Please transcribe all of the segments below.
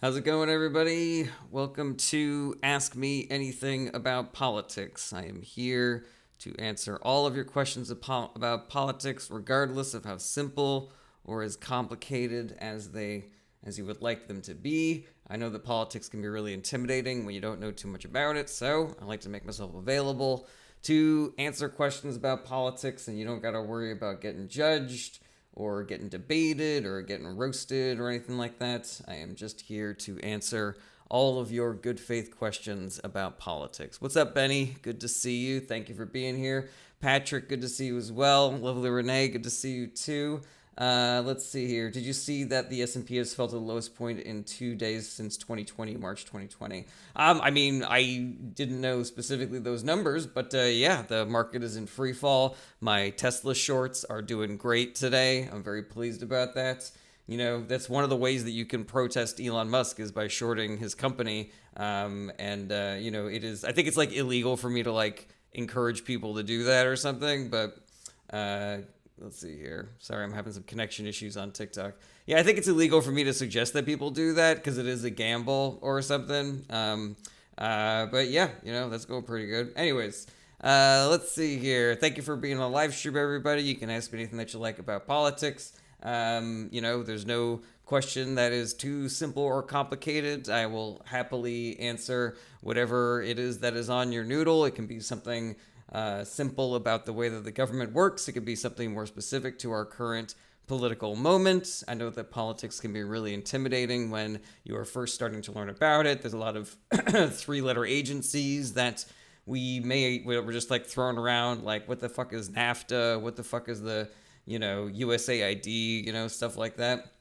How's it going, everybody? Welcome to Ask Me Anything About Politics. I am here to answer all of your questions about politics, regardless of how simple or as complicated as you would like them to be. I know that politics can be really intimidating when you don't know too much about it, so I like to make myself available to answer questions about politics, and you don't got to worry about getting judged or getting debated or getting roasted or anything like that. I am just here to answer all of your good faith questions about politics. What's up, Benny? Good to see you. Thank you for being here. Patrick, good to see you as well. Lovely Renee, good to see you too. Let's see here. Did you see that the S&P has fell to the lowest point in 2 days since 2020, March 2020? I didn't know specifically those numbers, but yeah, the market is in free fall. My Tesla shorts are doing great today. I'm very pleased about that. That's one of the ways that you can protest Elon Musk is by shorting his company. It is, I think it's like illegal for me to like encourage people to do that or something, but uh, let's see here. Sorry, I'm having some connection issues on TikTok. Yeah, I think it's illegal for me to suggest that people do that because it is a gamble or something. But yeah, that's going pretty good. Anyways, let's see here. Thank you for being on the live stream, everybody. You can ask me anything that you like about politics. There's no question that is too simple or complicated. I will happily answer whatever it is that is on your noodle. It can be something simple about the way that the government works. It could be something more specific to our current political moment. I know that politics can be really intimidating when you are first starting to learn about it. There's a lot of three-letter agencies that we're just like throwing around, like what the fuck is NAFTA? What the fuck is the USAID? Stuff like that.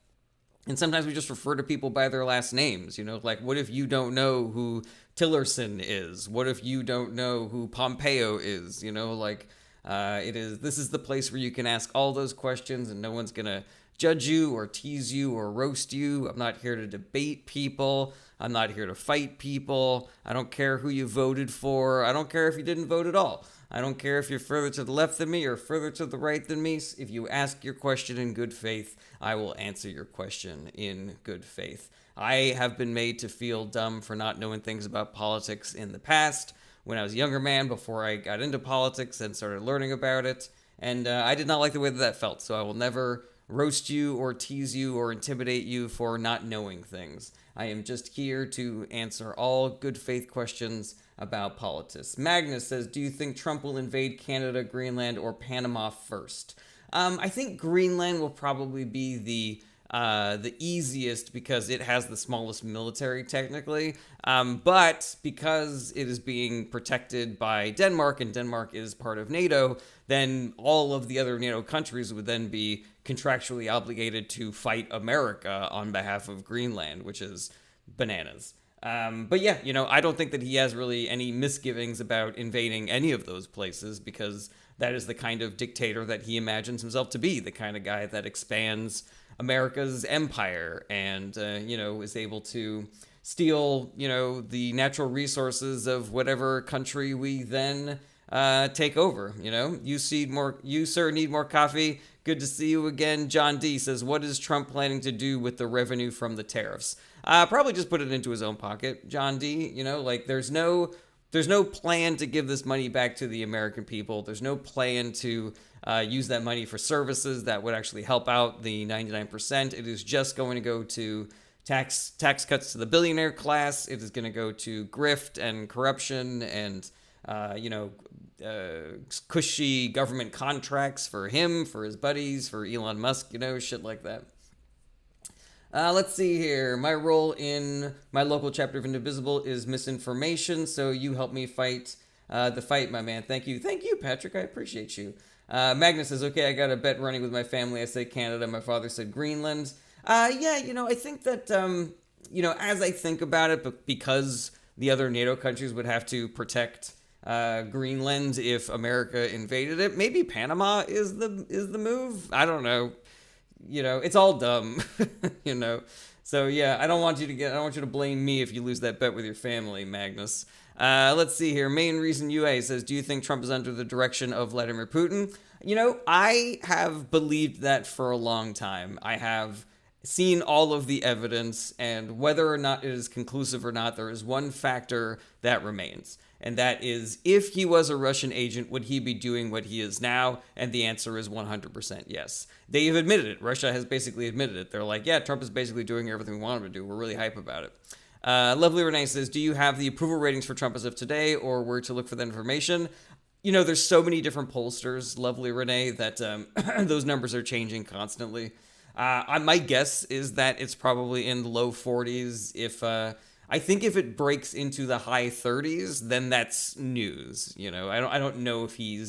And sometimes we just refer to people by their last names. Like what if you don't know who Tillerson is? What if you don't know who Pompeo is? This is the place where you can ask all those questions and no one's gonna judge you or tease you or roast you. I'm not here to debate people. I'm not here to fight people. I don't care who you voted for. I don't care if you didn't vote at all. I don't care if you're further to the left than me or further to the right than me. If you ask your question in good faith, I will answer your question in good faith. I have been made to feel dumb for not knowing things about politics in the past when I was a younger man before I got into politics and started learning about it. And I did not like the way that felt. So I will never roast you or tease you or intimidate you for not knowing things. I am just here to answer all good faith questions about politics. Magnus says, do you think Trump will invade Canada, Greenland, or Panama first? I think Greenland will probably be the easiest because it has the smallest military technically, but because it is being protected by Denmark and Denmark is part of NATO, then all of the other NATO countries would then be contractually obligated to fight America on behalf of Greenland, which is bananas. But yeah, I don't think that he has really any misgivings about invading any of those places because that is the kind of dictator that he imagines himself to be, the kind of guy that expands America's empire and, is able to steal, the natural resources of whatever country we then take over. You, sir, need more coffee. Good to see you again. John D says, what is Trump planning to do with the revenue from the tariffs? Probably just put it into his own pocket, John D. There's no plan to give this money back to the American people. There's no plan to use that money for services that would actually help out the 99%. It is just going to go to tax cuts to the billionaire class. It is going to go to grift and corruption and cushy government contracts for him, for his buddies, for Elon Musk, shit like that. Let's see here. My role in my local chapter of Indivisible is misinformation, so you help me fight the fight, my man. Thank you. Thank you, Patrick. I appreciate you. Magnus says, okay, I got a bet running with my family. I said Canada. My father said Greenland. Yeah, I think that, as I think about it, but because the other NATO countries would have to protect Greenland if America invaded it, maybe Panama is the move. I don't know. It's all dumb, So yeah, I don't want you to blame me if you lose that bet with your family, Magnus. Let's see here. Main reason UA says, do you think Trump is under the direction of Vladimir Putin? I have believed that for a long time. I have seen all of the evidence, and whether or not it is conclusive or not, there is one factor that remains. And that is, if he was a Russian agent, would he be doing what he is now? And the answer is 100% yes. They've admitted it. Russia has basically admitted it. They're like, yeah, Trump is basically doing everything we want him to do. We're really hype about it. Lovely Renee says, do you have the approval ratings for Trump as of today, or where to look for that information? There's so many different pollsters, Lovely Renee, that those numbers are changing constantly. My guess is that it's probably in the low 40s. I think if it breaks into the high 30s, then that's news. I don't know if he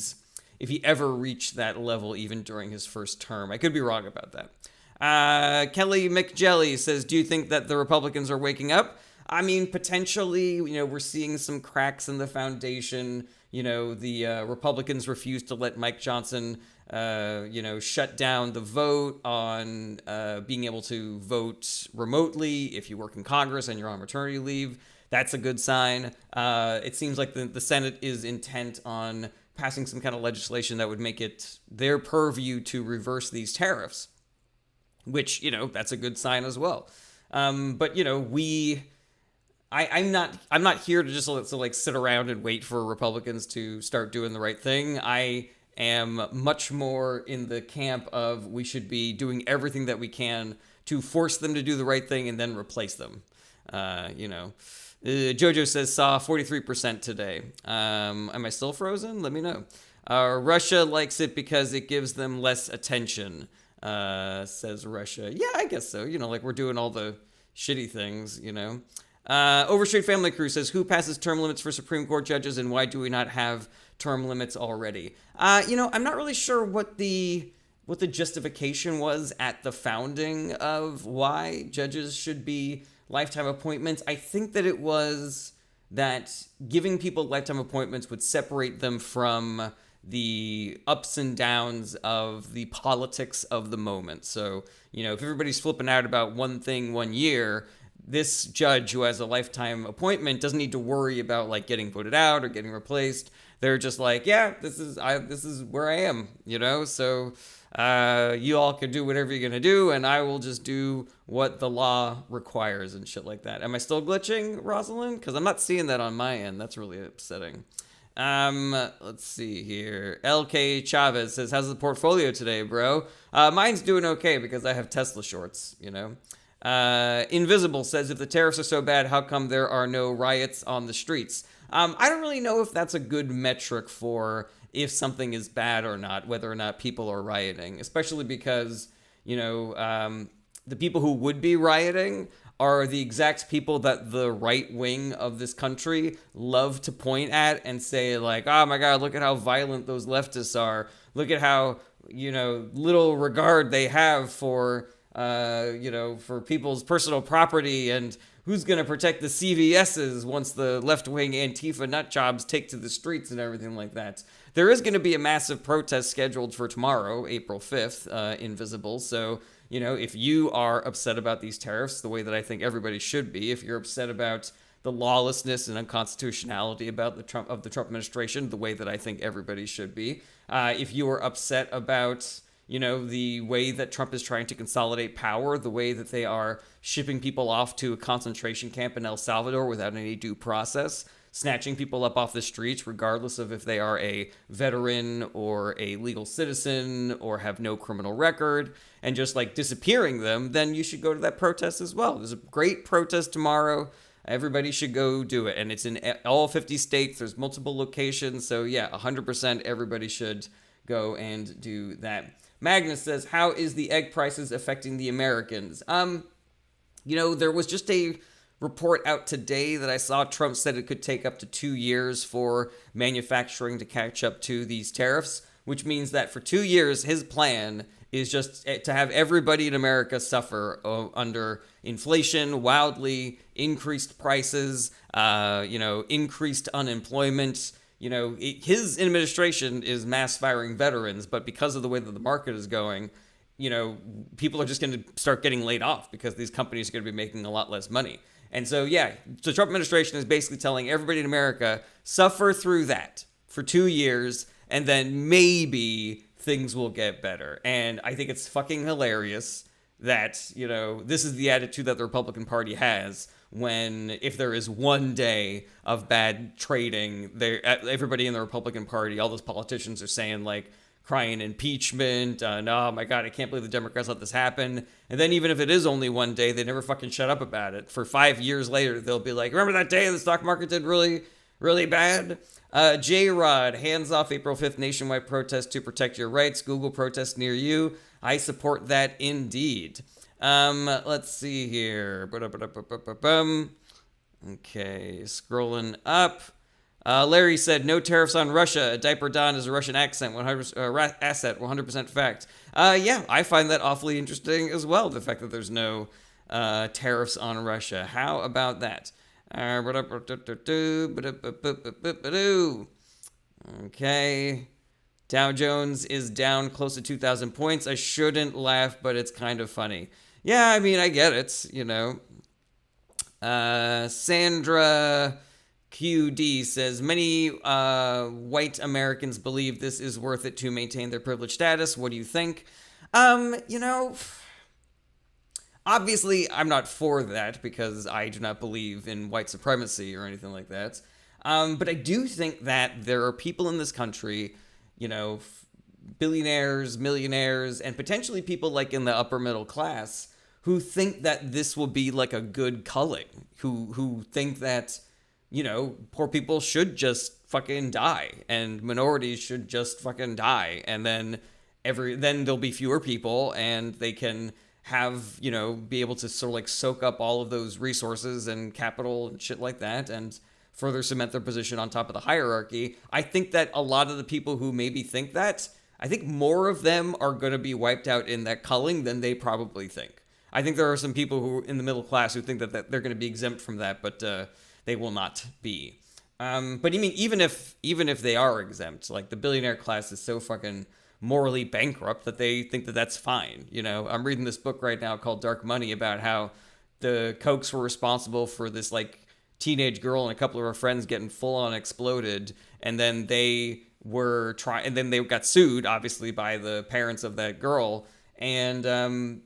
ever reached that level even during his first term. I could be wrong about that. Kelly McJelly says, do you think that the Republicans are waking up? I mean, potentially. We're seeing some cracks in the foundation. The Republicans refused to let Mike Johnson shut down the vote on being able to vote remotely if you work in Congress and you're on maternity leave. That's a good sign. It seems like the Senate is intent on passing some kind of legislation that would make it their purview to reverse these tariffs, which, that's a good sign as well. But I'm not here to just sit around and wait for Republicans to start doing the right thing. I am much more in the camp of we should be doing everything that we can to force them to do the right thing and then replace them. Jojo says saw 43% today. Am I still frozen? Let me know. Russia likes it because it gives them less attention, says Russia. Yeah, I guess so. We're doing all the shitty things, Overstreet Family Crew says, who passes term limits for Supreme Court judges and why do we not have term limits already? I'm not really sure what the justification was at the founding of why judges should be lifetime appointments. I think that it was that giving people lifetime appointments would separate them from the ups and downs of the politics of the moment. So, if everybody's flipping out about one thing 1 year, this judge who has a lifetime appointment doesn't need to worry about getting voted out or getting replaced. They're just like, yeah, this is where I am, so you all can do whatever you're going to do, and I will just do what the law requires and shit like that. Am I still glitching, Rosalind? Because I'm not seeing that on my end. That's really upsetting. Let's see here. LK Chavez says, how's the portfolio today, bro? Mine's doing okay because I have Tesla shorts, Invisible says, if the tariffs are so bad, how come there are no riots on the streets? I don't really know if that's a good metric for if something is bad or not, whether or not people are rioting, especially because, the people who would be rioting are the exact people that the right wing of this country love to point at and say oh my God, look at how violent those leftists are. Look at how, little regard they have for people's personal property, and who's going to protect the CVSs once the left-wing Antifa nutjobs take to the streets and everything like that. There is going to be a massive protest scheduled for tomorrow, April 5th, Invisible. So, if you are upset about these tariffs, the way that I think everybody should be, if you're upset about the lawlessness and unconstitutionality about the Trump administration, the way that I think everybody should be, if you are upset about the way that Trump is trying to consolidate power, the way that they are shipping people off to a concentration camp in El Salvador without any due process, snatching people up off the streets, regardless of if they are a veteran or a legal citizen or have no criminal record, and just disappearing them, then you should go to that protest as well. There's a great protest tomorrow. Everybody should go do it. And it's in all 50 states. There's multiple locations. So yeah, 100% everybody should go and do that. Magnus says, how is the egg prices affecting the Americans? There was just a report out today that I saw. Trump said it could take up to 2 years for manufacturing to catch up to these tariffs, which means that for 2 years, his plan is just to have everybody in America suffer under inflation, wildly increased prices, increased unemployment. His administration is mass firing veterans, but because of the way that the market is going, people are just going to start getting laid off because these companies are going to be making a lot less money. And so, yeah, the Trump administration is basically telling everybody in America, suffer through that for 2 years, and then maybe things will get better. And I think it's fucking hilarious that, this is the attitude that the Republican Party has when, if there is one day of bad trading, everybody in the Republican Party, all those politicians are saying, like, crying impeachment, oh my God, I can't believe the Democrats let this happen. And then even if it is only one day, they never fucking shut up about it. For 5 years later, they'll be like, remember that day the stock market did really, really bad? J-Rod, hands off April 5th nationwide protest to protect your rights. Google protest near you. I support that indeed. Let's see here. Okay, scrolling up. Larry said, no tariffs on Russia. A diaper Don is a Russian accent, 100% asset, 100% fact. Yeah, I find that awfully interesting as well, the fact that there's no tariffs on Russia. How about that? Okay. Dow Jones is down close to 2,000 points. I shouldn't laugh, but it's kind of funny. Yeah, I mean, I get it, Sandra QD says, many white Americans believe this is worth it to maintain their privileged status. What do you think? Obviously, I'm not for that because I do not believe in white supremacy or anything like that. But I do think that there are people in this country, billionaires, millionaires, and potentially people like in the upper middle class who think that this will be like a good culling, who think that, poor people should just fucking die and minorities should just fucking die. And then there'll be fewer people and they can have, be able to sort of like soak up all of those resources and capital and shit like that and further cement their position on top of the hierarchy. I think that a lot of the people who maybe think that, I think more of them are going to be wiped out in that culling than they probably think. I think there are some people who in the middle class who think that they're going to be exempt from that, but they will not be. But I mean, even if they are exempt, like the billionaire class is so fucking morally bankrupt that they think that that's fine. I'm reading this book right now called Dark Money about how the Kochs were responsible for this like teenage girl and a couple of her friends getting full on exploded, and then they got sued obviously by the parents of that girl, and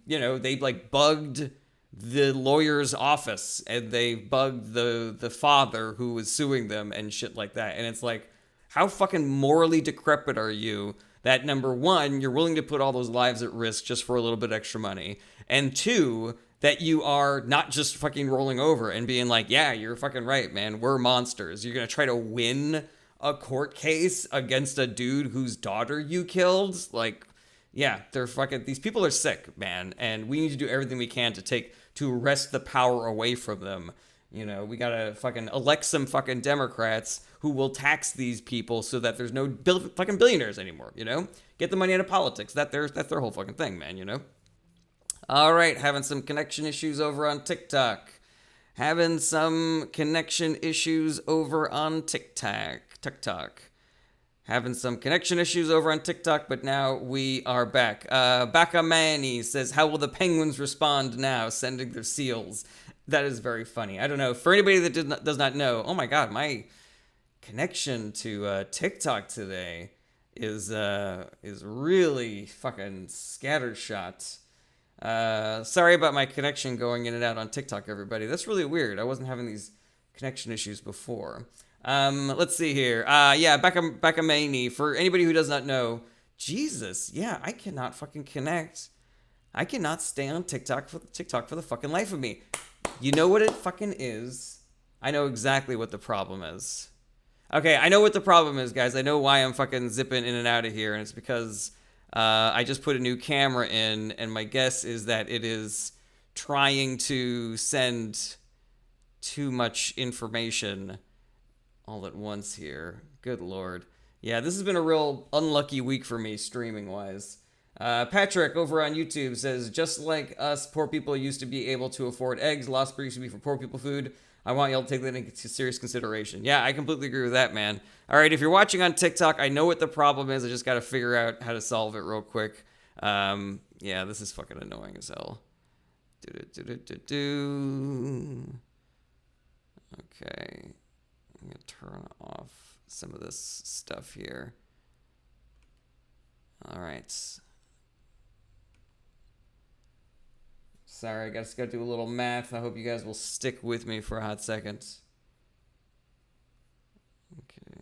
they like bugged the lawyer's office and they bugged the father who was suing them and shit like that. And it's like, how fucking morally decrepit are you that, number one, you're willing to put all those lives at risk just for a little bit extra money, and two, that you are not just fucking rolling over and being like, yeah, you're fucking right, man, we're monsters. You're gonna try to win a court case against a dude whose daughter you killed? Like, yeah, these people are sick, man, and we need to do everything we can to wrest the power away from them. We gotta fucking elect some fucking Democrats who will tax these people so that there's no fucking billionaires anymore, Get the money out of politics. That's their whole fucking thing, man, All right, having some connection issues over on TikTok. Having some connection issues over on TikTok. Having some connection issues over on TikTok, but now we are back. Bakamani says, how will the Penguins respond now, sending their seals? That is very funny. I don't know. For anybody that does not know, oh my God, my connection to TikTok today is really fucking scattershot. Sorry about my connection going in and out on TikTok, everybody. That's really weird. I wasn't having these connection issues before. Let's see here. Yeah, Bakamani. For anybody who does not know, Jesus, yeah, I cannot fucking connect. I cannot stay on TikTok for the fucking life of me. You know what it fucking is? I know exactly what the problem is. Okay, I know what the problem is, guys. I know why I'm fucking zipping in and out of here, and it's because I just put a new camera in, and my guess is that it is trying to send too much information all at once here. Good Lord. Yeah, this has been a real unlucky week for me, streaming-wise. Patrick over on YouTube says, just like us, poor people used to be able to afford eggs, lost used to be for poor people food. I want y'all to take that into serious consideration. Yeah, I completely agree with that, man. All right, if you're watching on TikTok, I know what the problem is. I just got to figure out how to solve it real quick. Yeah, this is fucking annoying as hell. Okay. I'm going to turn off some of this stuff here. All right. Sorry, I just got to do a little math. I hope you guys will stick with me for a hot second. Okay.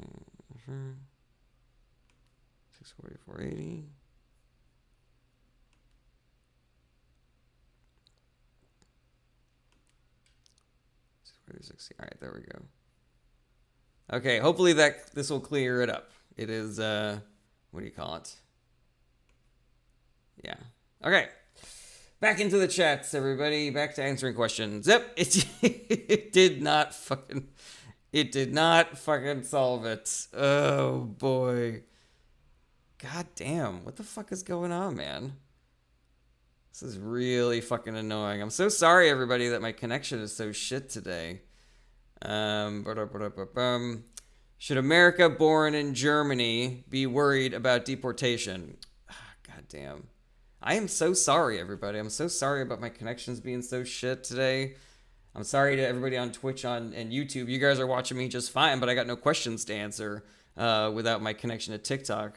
644.80. All right, there we go. Okay, hopefully this will clear it up. It is what do you call it? Yeah. Okay. Back into the chats, everybody. Back to answering questions. Yep, it did not fucking solve it. Oh boy. God damn, what the fuck is going on, man? This is really fucking annoying. I'm so sorry, everybody, that my connection is so shit today. Should America born in Germany be worried about deportation? God damn. I am so sorry, everybody. I'm so sorry about my connections being so shit today. I'm sorry to everybody on Twitch and YouTube. You guys are watching me just fine, but I got no questions to answer without my connection to TikTok.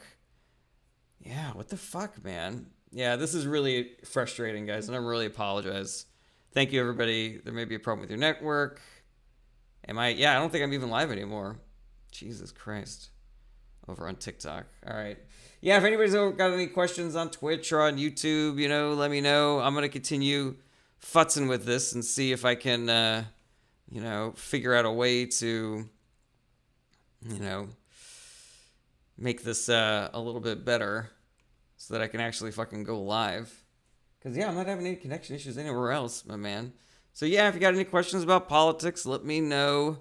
Yeah, what the fuck, man? Yeah, this is really frustrating, guys, and I really apologize. Thank you, everybody. There may be a problem with your network. Yeah, I don't think I'm even live anymore. Jesus Christ. Over on TikTok. All right. Yeah, if anybody's got any questions on Twitch or on YouTube, let me know. I'm going to continue futzing with this and see if I can, figure out a way to, make this a little bit better so that I can actually fucking go live. Because, yeah, I'm not having any connection issues anywhere else, my man. So, yeah, if you got any questions about politics, let me know.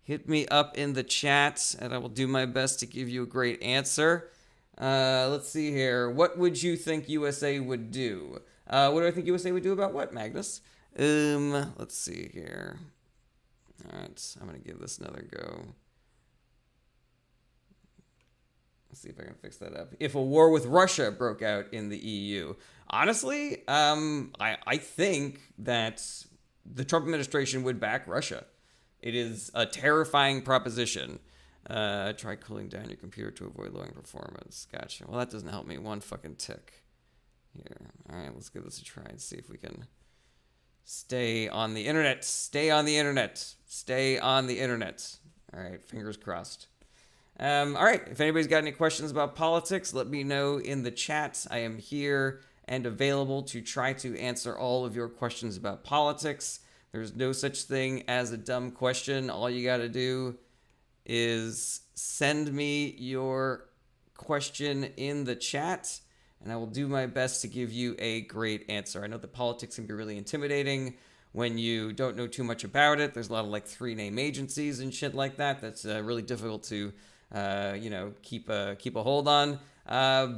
Hit me up in the chat, and I will do my best to give you a great answer. Let's see here. What would you think USA would do? What do I think USA would do about what, Magnus? Let's see here. All right, I'm going to give this another go. Let's see if I can fix that up. If a war with Russia broke out in the EU. Honestly, I think that the Trump administration would back Russia. It is a terrifying proposition. Try cooling down your computer to avoid lowering performance. Gotcha. Well, that doesn't help me one fucking tick. Here. All right, let's give this a try and see if we can stay on the internet. Stay on the internet. Stay on the internet. All right, fingers crossed. All right, if anybody's got any questions about politics, let me know in the chat. I am here and available to try to answer all of your questions about politics. There's no such thing as a dumb question. All you got to do is send me your question in the chat, and I will do my best to give you a great answer. I know that politics can be really intimidating when you don't know too much about it. There's a lot of three name agencies and shit like that. That's really difficult to keep a hold on.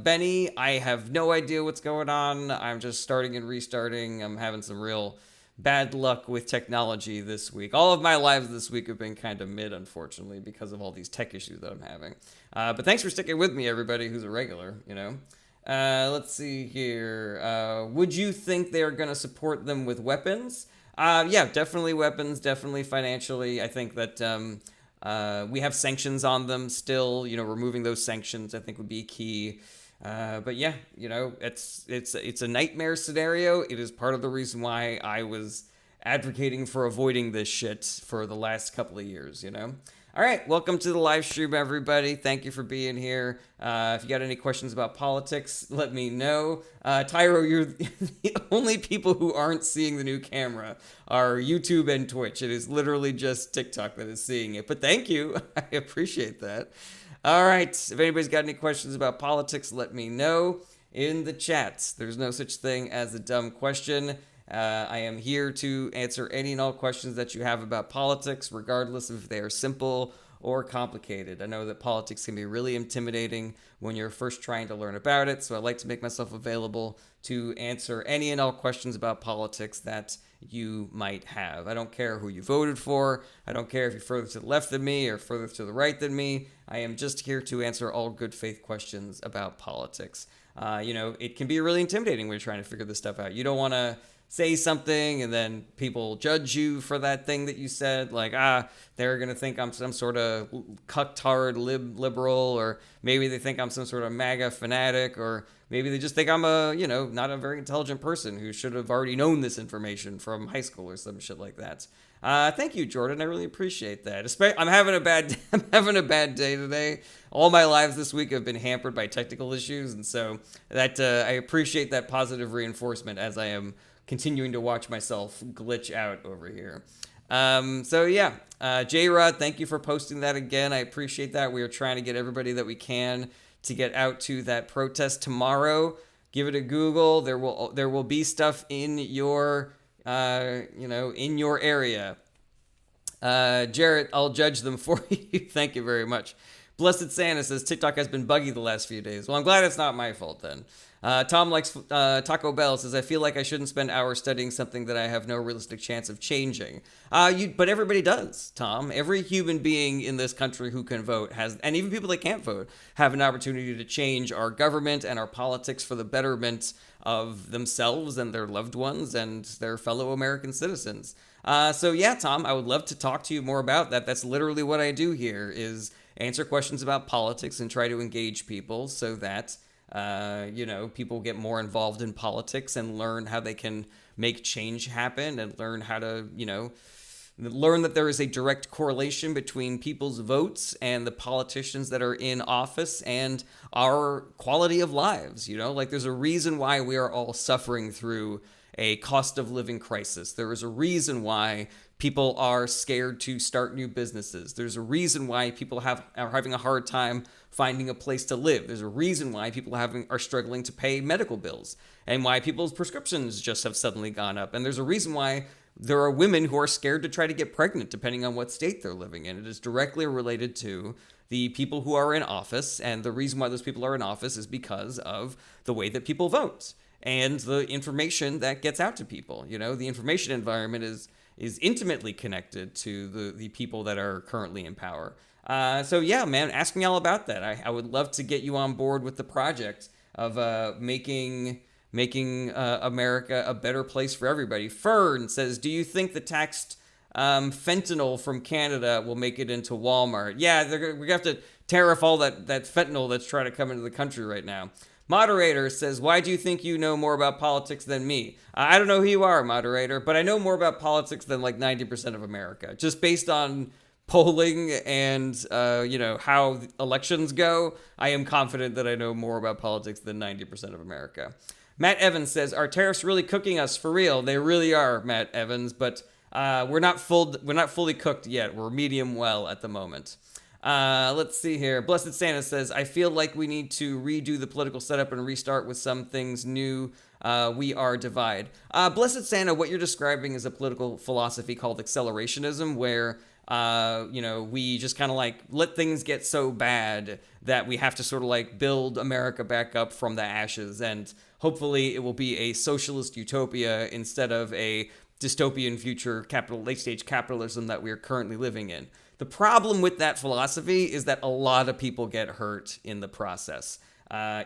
Benny, I have no idea what's going on. I'm just starting and restarting. I'm having some real bad luck with technology this week. All of my lives this week have been kind of mid, unfortunately, because of all these tech issues that I'm having. But thanks for sticking with me, everybody who's a regular, Let's see here. Would you think they're going to support them with weapons? Yeah, definitely weapons, definitely financially. I think that we have sanctions on them still. Removing those sanctions, I think, would be key. But yeah, it's a nightmare scenario. It is part of the reason why I was advocating for avoiding this shit for the last couple of years, All right, welcome to the live stream, everybody. Thank you for being here. If you got any questions about politics, let me know. Tyro, you're the only people who aren't seeing the new camera are YouTube and Twitch. It is literally just TikTok that is seeing it. But thank you. I appreciate that. All right, if anybody's got any questions about politics, let me know in the chat. There's no such thing as a dumb question. I am here to answer any and all questions that you have about politics, regardless if they are simple or complicated. I know that politics can be really intimidating when you're first trying to learn about it, so I like to make myself available to answer any and all questions about politics that you might have. I don't care who you voted for. I don't care if you're further to the left than me or further to the right than me. I am just here to answer all good faith questions about politics. It can be really intimidating when you're trying to figure this stuff out. You don't want to say something and then people judge you for that thing that you said, like, they're going to think I'm some sort of cucktard liberal, or maybe they think I'm some sort of MAGA fanatic, or maybe they just think I'm not a very intelligent person who should have already known this information from high school or some shit like that. Thank you, Jordan. I really appreciate that. I'm having a bad I'm having a bad day today. All my lives this week have been hampered by technical issues, and so that I appreciate that positive reinforcement as I am continuing to watch myself glitch out over here. J-Rod, thank you for posting that again. I appreciate that. We are trying to get everybody that we can to get out to that protest tomorrow. Give it a Google. There will be stuff in your in your area. Jarrett, I'll judge them for you. Thank you very much. Blessed Santa says TikTok has been buggy the last few days. Well, I'm glad it's not my fault then. Tom likes Taco Bell says, I feel like I shouldn't spend hours studying something that I have no realistic chance of changing. But everybody does, Tom. Every human being in this country who can vote has, and even people that can't vote, have an opportunity to change our government and our politics for the betterment of themselves and their loved ones and their fellow American citizens. Tom, I would love to talk to you more about that. That's literally what I do here, is answer questions about politics and try to engage people so that people get more involved in politics and learn how they can make change happen, and learn how to, learn that there is a direct correlation between people's votes and the politicians that are in office and our quality of lives. There's a reason why we are all suffering through a cost of living crisis. There is a reason why people are scared to start new businesses. There's a reason why people are having a hard time finding a place to live. There's a reason why people are struggling to pay medical bills, and why people's prescriptions just have suddenly gone up. And there's a reason why there are women who are scared to try to get pregnant depending on what state they're living in. It is directly related to the people who are in office, and the reason why those people are in office is because of the way that people vote and the information that gets out to people. The information environment is intimately connected to the people that are currently in power. Ask me all about that. I would love to get you on board with the project of making America a better place for everybody. Fern says, do you think the taxed fentanyl from Canada will make it into Walmart? Yeah, we have to tariff all that fentanyl that's trying to come into the country right now. Moderator says, why do you think you know more about politics than me? I don't know who you are, moderator, but I know more about politics than like 90% of America, just based on polling and, how elections go. I am confident that I know more about politics than 90% of America. Matt Evans says, are tariffs really cooking us for real? They really are, Matt Evans, but we're not fully cooked yet. We're medium well at the moment. Let's see here. Blessed Santa says, I feel like we need to redo the political setup and restart with some things new. We are divide. Blessed Santa, what you're describing is a political philosophy called accelerationism, where we just kind of like let things get so bad that we have to sort of like build America back up from the ashes, and hopefully it will be a socialist utopia instead of a dystopian future late stage capitalism that we are currently living in. The problem with that philosophy is that a lot of people get hurt in the process.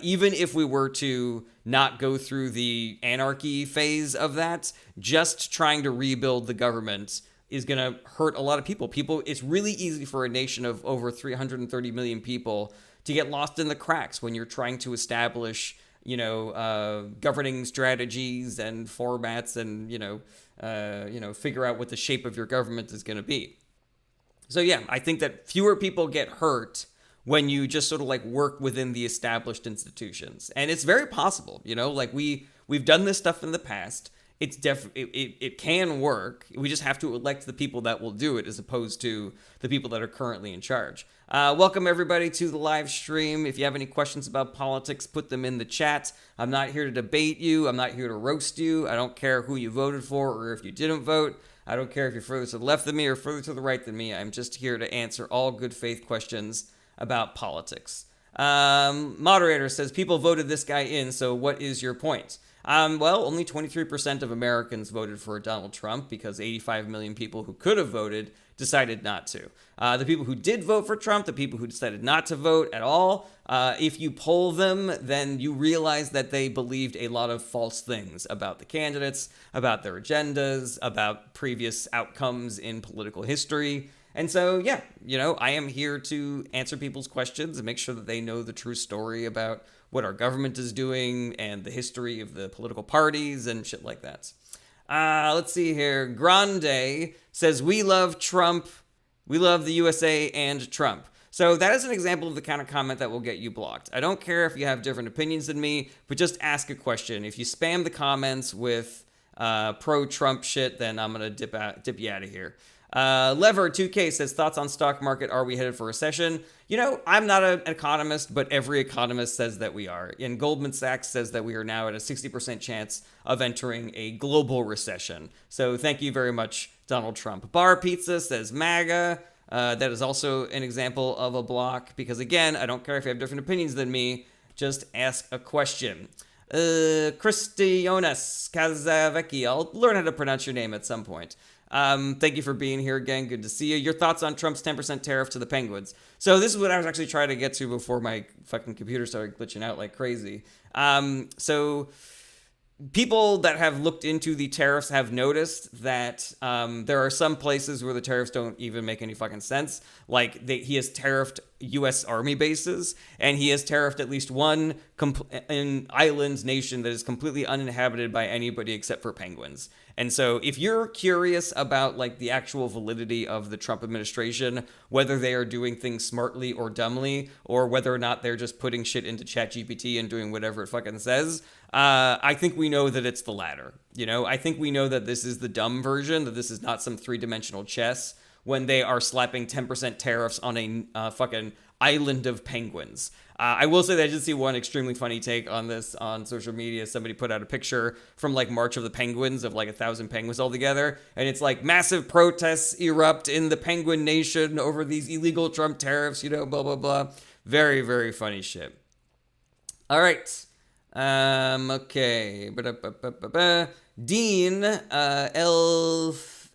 Even if we were to not go through the anarchy phase of that, just trying to rebuild the government is going to hurt a lot of people. It's really easy for a nation of over 330 million people to get lost in the cracks when you're trying to establish, governing strategies and formats and, figure out what the shape of your government is going to be. So yeah, I think that fewer people get hurt when you just sort of like work within the established institutions. And it's very possible, we've done this stuff in the past. It can work. We just have to elect the people that will do it as opposed to the people that are currently in charge. Welcome everybody to the live stream. If you have any questions about politics, put them in the chat. I'm not here to debate you. I'm not here to roast you. I don't care who you voted for or if you didn't vote. I don't care if you're further to the left than me or further to the right than me. I'm just here to answer all good faith questions about politics. Moderator says, people voted this guy in, so what is your point? Only 23% of Americans voted for Donald Trump because 85 million people who could have voted decided not to. The people who did vote for Trump, the people who decided not to vote at all, if you poll them, then you realize that they believed a lot of false things about the candidates, about their agendas, about previous outcomes in political history. And so, yeah, I am here to answer people's questions and make sure that they know the true story about what our government is doing and the history of the political parties and shit like that. Let's see here. Grande says, we love Trump. We love the USA and Trump. So that is an example of the kind of comment that will get you blocked. I don't care if you have different opinions than me, but just ask a question. If you spam the comments with pro-Trump shit, then I'm going to dip you out of here. Lever2K says, thoughts on stock market, are we headed for recession? I'm not an economist, but every economist says that we are. And Goldman Sachs says that we are now at a 60% chance of entering a global recession. So thank you very much, Donald Trump. Bar Pizza says MAGA. That is also an example of a block, because again, I don't care if you have different opinions than me, just ask a question. Christionas Kazavecki, I'll learn how to pronounce your name at some point. Thank you for being here again. Good to see you. Your thoughts on Trump's 10% tariff to the penguins. So this is what I was actually trying to get to before my fucking computer started glitching out like crazy. So people that have looked into the tariffs have noticed that there are some places where the tariffs don't even make any fucking sense. Like he has tariffed U.S. Army bases, and he has tariffed at least one an island nation that is completely uninhabited by anybody except for penguins. And so if you're curious about like the actual validity of the Trump administration, whether they are doing things smartly or dumbly, or whether or not they're just putting shit into ChatGPT and doing whatever it fucking says, I think we know that it's the latter. I think we know that this is the dumb version, that this is not some three-dimensional chess when they are slapping 10% tariffs on a fucking island of penguins. I will say that I did see one extremely funny take on this on social media. Somebody put out a picture from like March of the Penguins of like 1,000 penguins all together. And it's like massive protests erupt in the penguin nation over these illegal Trump tariffs, blah, blah, blah. Very, very funny shit. All right. Okay. Dean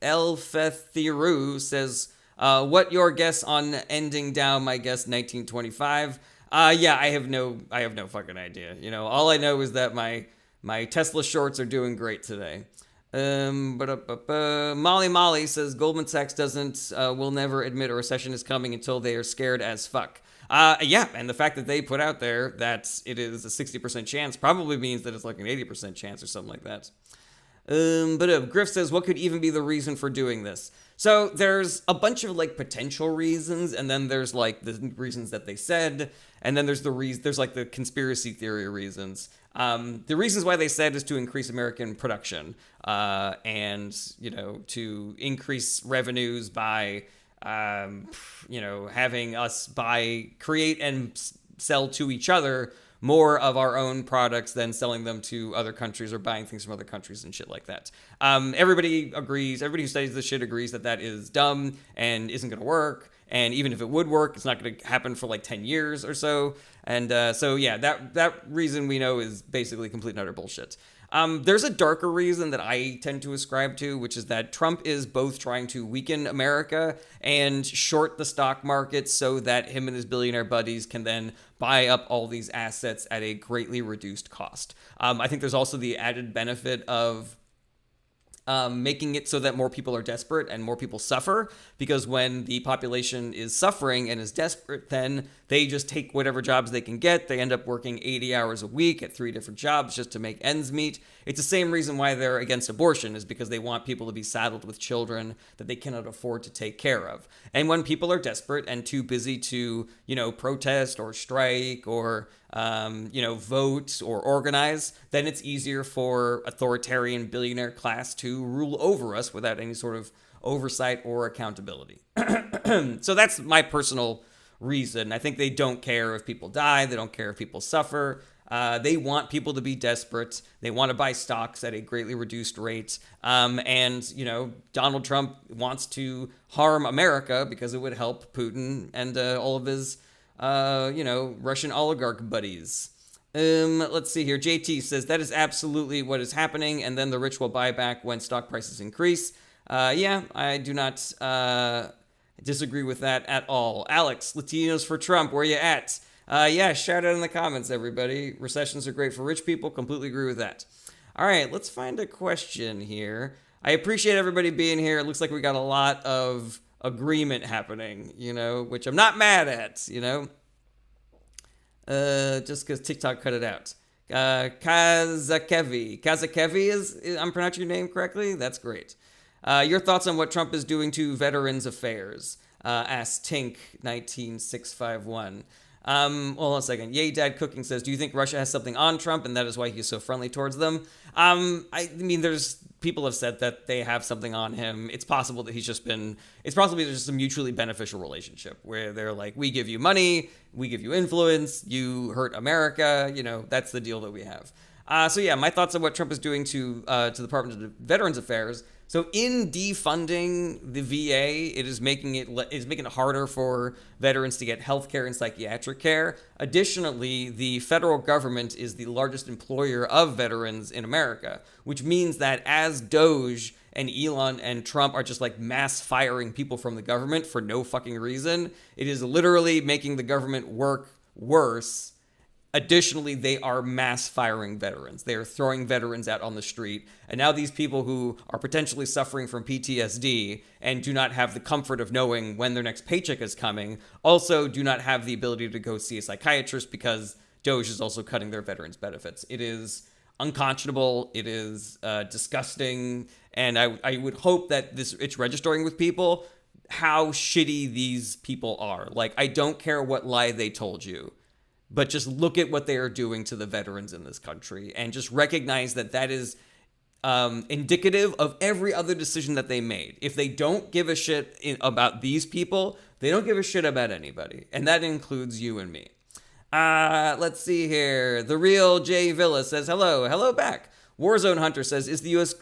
Elfethiru says, what your guess on ending down my guess 1925? Yeah, I have no fucking idea. All I know is that my Tesla shorts are doing great today. Molly says Goldman Sachs will never admit a recession is coming until they are scared as fuck. Yeah, and the fact that they put out there that it is a 60% chance probably means that it's like an 80% chance or something like that. Griff says, what could even be the reason for doing this? So there's a bunch of like potential reasons, and then there's like the reasons that they said, and then there's like the conspiracy theory reasons. The reasons why they said is to increase American production, and to increase revenues by having us create and sell to each other more of our own products than selling them to other countries or buying things from other countries and shit like that. Everybody who studies this shit agrees that that is dumb and isn't going to work. And even if it would work, it's not going to happen for like 10 years or so. And so, yeah, that reason we know is basically complete and utter bullshit. There's a darker reason that I tend to ascribe to, which is that Trump is both trying to weaken America and short the stock market so that him and his billionaire buddies can then buy up all these assets at a greatly reduced cost. I think there's also the added benefit of making it so that more people are desperate and more people suffer, because when the population is suffering and is desperate, then they just take whatever jobs they can get. They end up working 80 hours a week at 3 different jobs just to make ends meet. It's the same reason why they're against abortion, is because they want people to be saddled with children that they cannot afford to take care of. And when people are desperate and too busy to, protest or strike or vote or organize, then it's easier for authoritarian billionaire class to rule over us without any sort of oversight or accountability. So that's my personal reason. I think they don't care if people die. They don't care if people suffer. They want people to be desperate. They want to buy stocks at a greatly reduced rate. And Donald Trump wants to harm America because it would help Putin and all of his Russian oligarch buddies. Let's see here. JT says that is absolutely what is happening, and then the rich will buy back when stock prices increase. Yeah, I do not disagree with that at all. Alex, Latinos for Trump, where you at? Yeah, shout out in the comments, everybody. Recessions are great for rich people. Completely agree with that. All right, let's find a question here. I appreciate everybody being here. It looks like we got a lot of agreement happening, which I'm not mad at, just because TikTok cut it out. Kazakevi is I'm pronouncing your name correctly? That's great. Your thoughts on what Trump is doing to Veterans Affairs? Asked Tink19651. Hold on a second. Yay Dad Cooking says, do you think Russia has something on Trump and that is why he's so friendly towards them? I mean, there's people have said that they have something on him. It's possible that it's possibly just a mutually beneficial relationship where they're like, we give you money, we give you influence, you hurt America, that's the deal that we have. So yeah, my thoughts on what Trump is doing to the Department of Veterans Affairs. So in defunding the VA, it is making it harder for veterans to get health care and psychiatric care. Additionally, the federal government is the largest employer of veterans in America, which means that as Doge and Elon and Trump are just like mass firing people from the government for no fucking reason, it is literally making the government work worse. Additionally, they are mass firing veterans. They are throwing veterans out on the street. And now these people who are potentially suffering from PTSD and do not have the comfort of knowing when their next paycheck is coming also do not have the ability to go see a psychiatrist because Doge is also cutting their veterans' benefits. It is unconscionable. It is disgusting. And I would hope that it's registering with people how shitty these people are. Like, I don't care what lie they told you, but just look at what they are doing to the veterans in this country and just recognize that is indicative of every other decision that they made. If they don't give a shit about these people, they don't give a shit about anybody. And that includes you and me. Let's see here. The real Jay Villa says, hello. Hello back. Warzone Hunter says, is the U.S.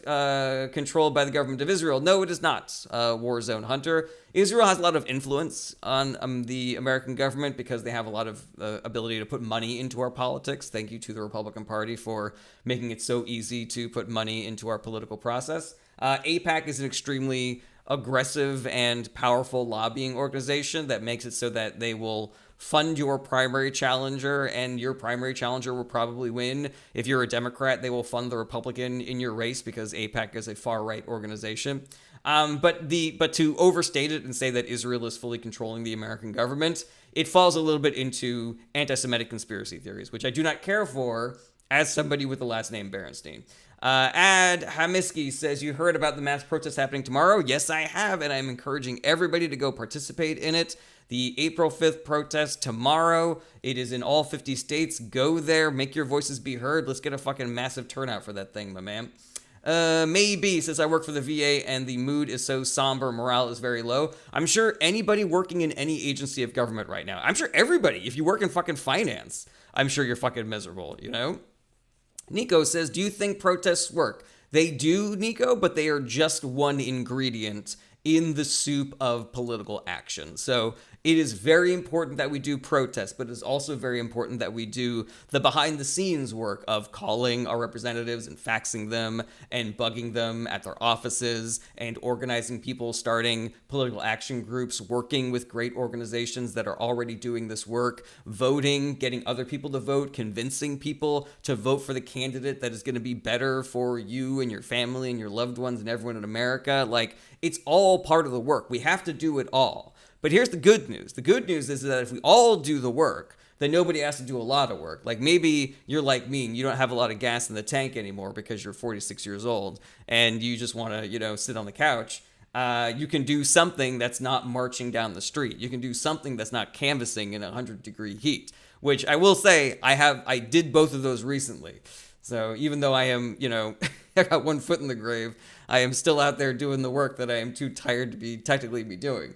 Controlled by the government of Israel? No, it is not, Warzone Hunter. Israel has a lot of influence on the American government because they have a lot of ability to put money into our politics. Thank you to the Republican Party for making it so easy to put money into our political process. AIPAC is an extremely aggressive and powerful lobbying organization that makes it so that they will fund your primary challenger, and your primary challenger will probably win. If you're a Democrat, they will fund the Republican in your race because AIPAC is a far-right organization. But to overstate it and say that Israel is fully controlling the American government, it falls a little bit into anti-Semitic conspiracy theories, which I do not care for as somebody with the last name Berenstein. Ad Hamiski says, you heard about the mass protest happening tomorrow? Yes, I have, and I'm encouraging everybody to go participate in it. The April 5th protest tomorrow. It is in all 50 states. Go there, make your voices be heard. Let's get a fucking massive turnout for that thing, my man. Maybe says, I work for the VA and the mood is so somber, morale is very low. I'm sure anybody working in any agency of government right now, I'm sure everybody, if you work in fucking finance, I'm sure you're fucking miserable, Nico says, do you think protests work? They do, Nico, but they are just one ingredient in the soup of political action. So it is very important that we do protests, but it's also very important that we do the behind the scenes work of calling our representatives and faxing them and bugging them at their offices and organizing people, starting political action groups, working with great organizations that are already doing this work, voting, getting other people to vote, convincing people to vote for the candidate that is going to be better for you and your family and your loved ones and everyone in America. Like, it's all part of the work. We have to do it all. But here's the good news. The good news is that if we all do the work, then nobody has to do a lot of work. Like, maybe you're like me and you don't have a lot of gas in the tank anymore because you're 46 years old and you just want to, sit on the couch. You can do something that's not marching down the street. You can do something that's not canvassing in 100-degree heat, which I will say I did both of those recently. So even though I am, I got one foot in the grave, I am still out there doing the work that I am too tired to be doing.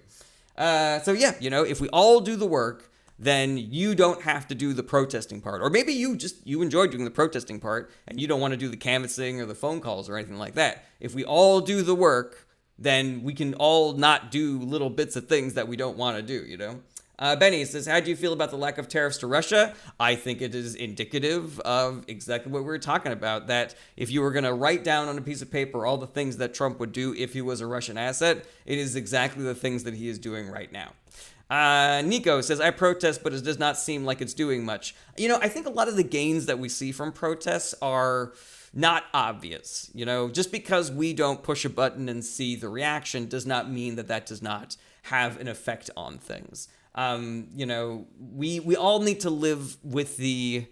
So yeah, if we all do the work, then you don't have to do the protesting part. Or maybe you enjoy doing the protesting part and you don't want to do the canvassing or the phone calls or anything like that. If we all do the work, then we can all not do little bits of things that we don't want to do, Benny says, how do you feel about the lack of tariffs to Russia? I think it is indicative of exactly what we were talking about, that if you were going to write down on a piece of paper all the things that Trump would do if he was a Russian asset, it is exactly the things that he is doing right now. Nico says, I protest, but it does not seem like it's doing much. I think a lot of the gains that we see from protests are not obvious. Just because we don't push a button and see the reaction does not mean that does not have an effect on things. We all need to live with the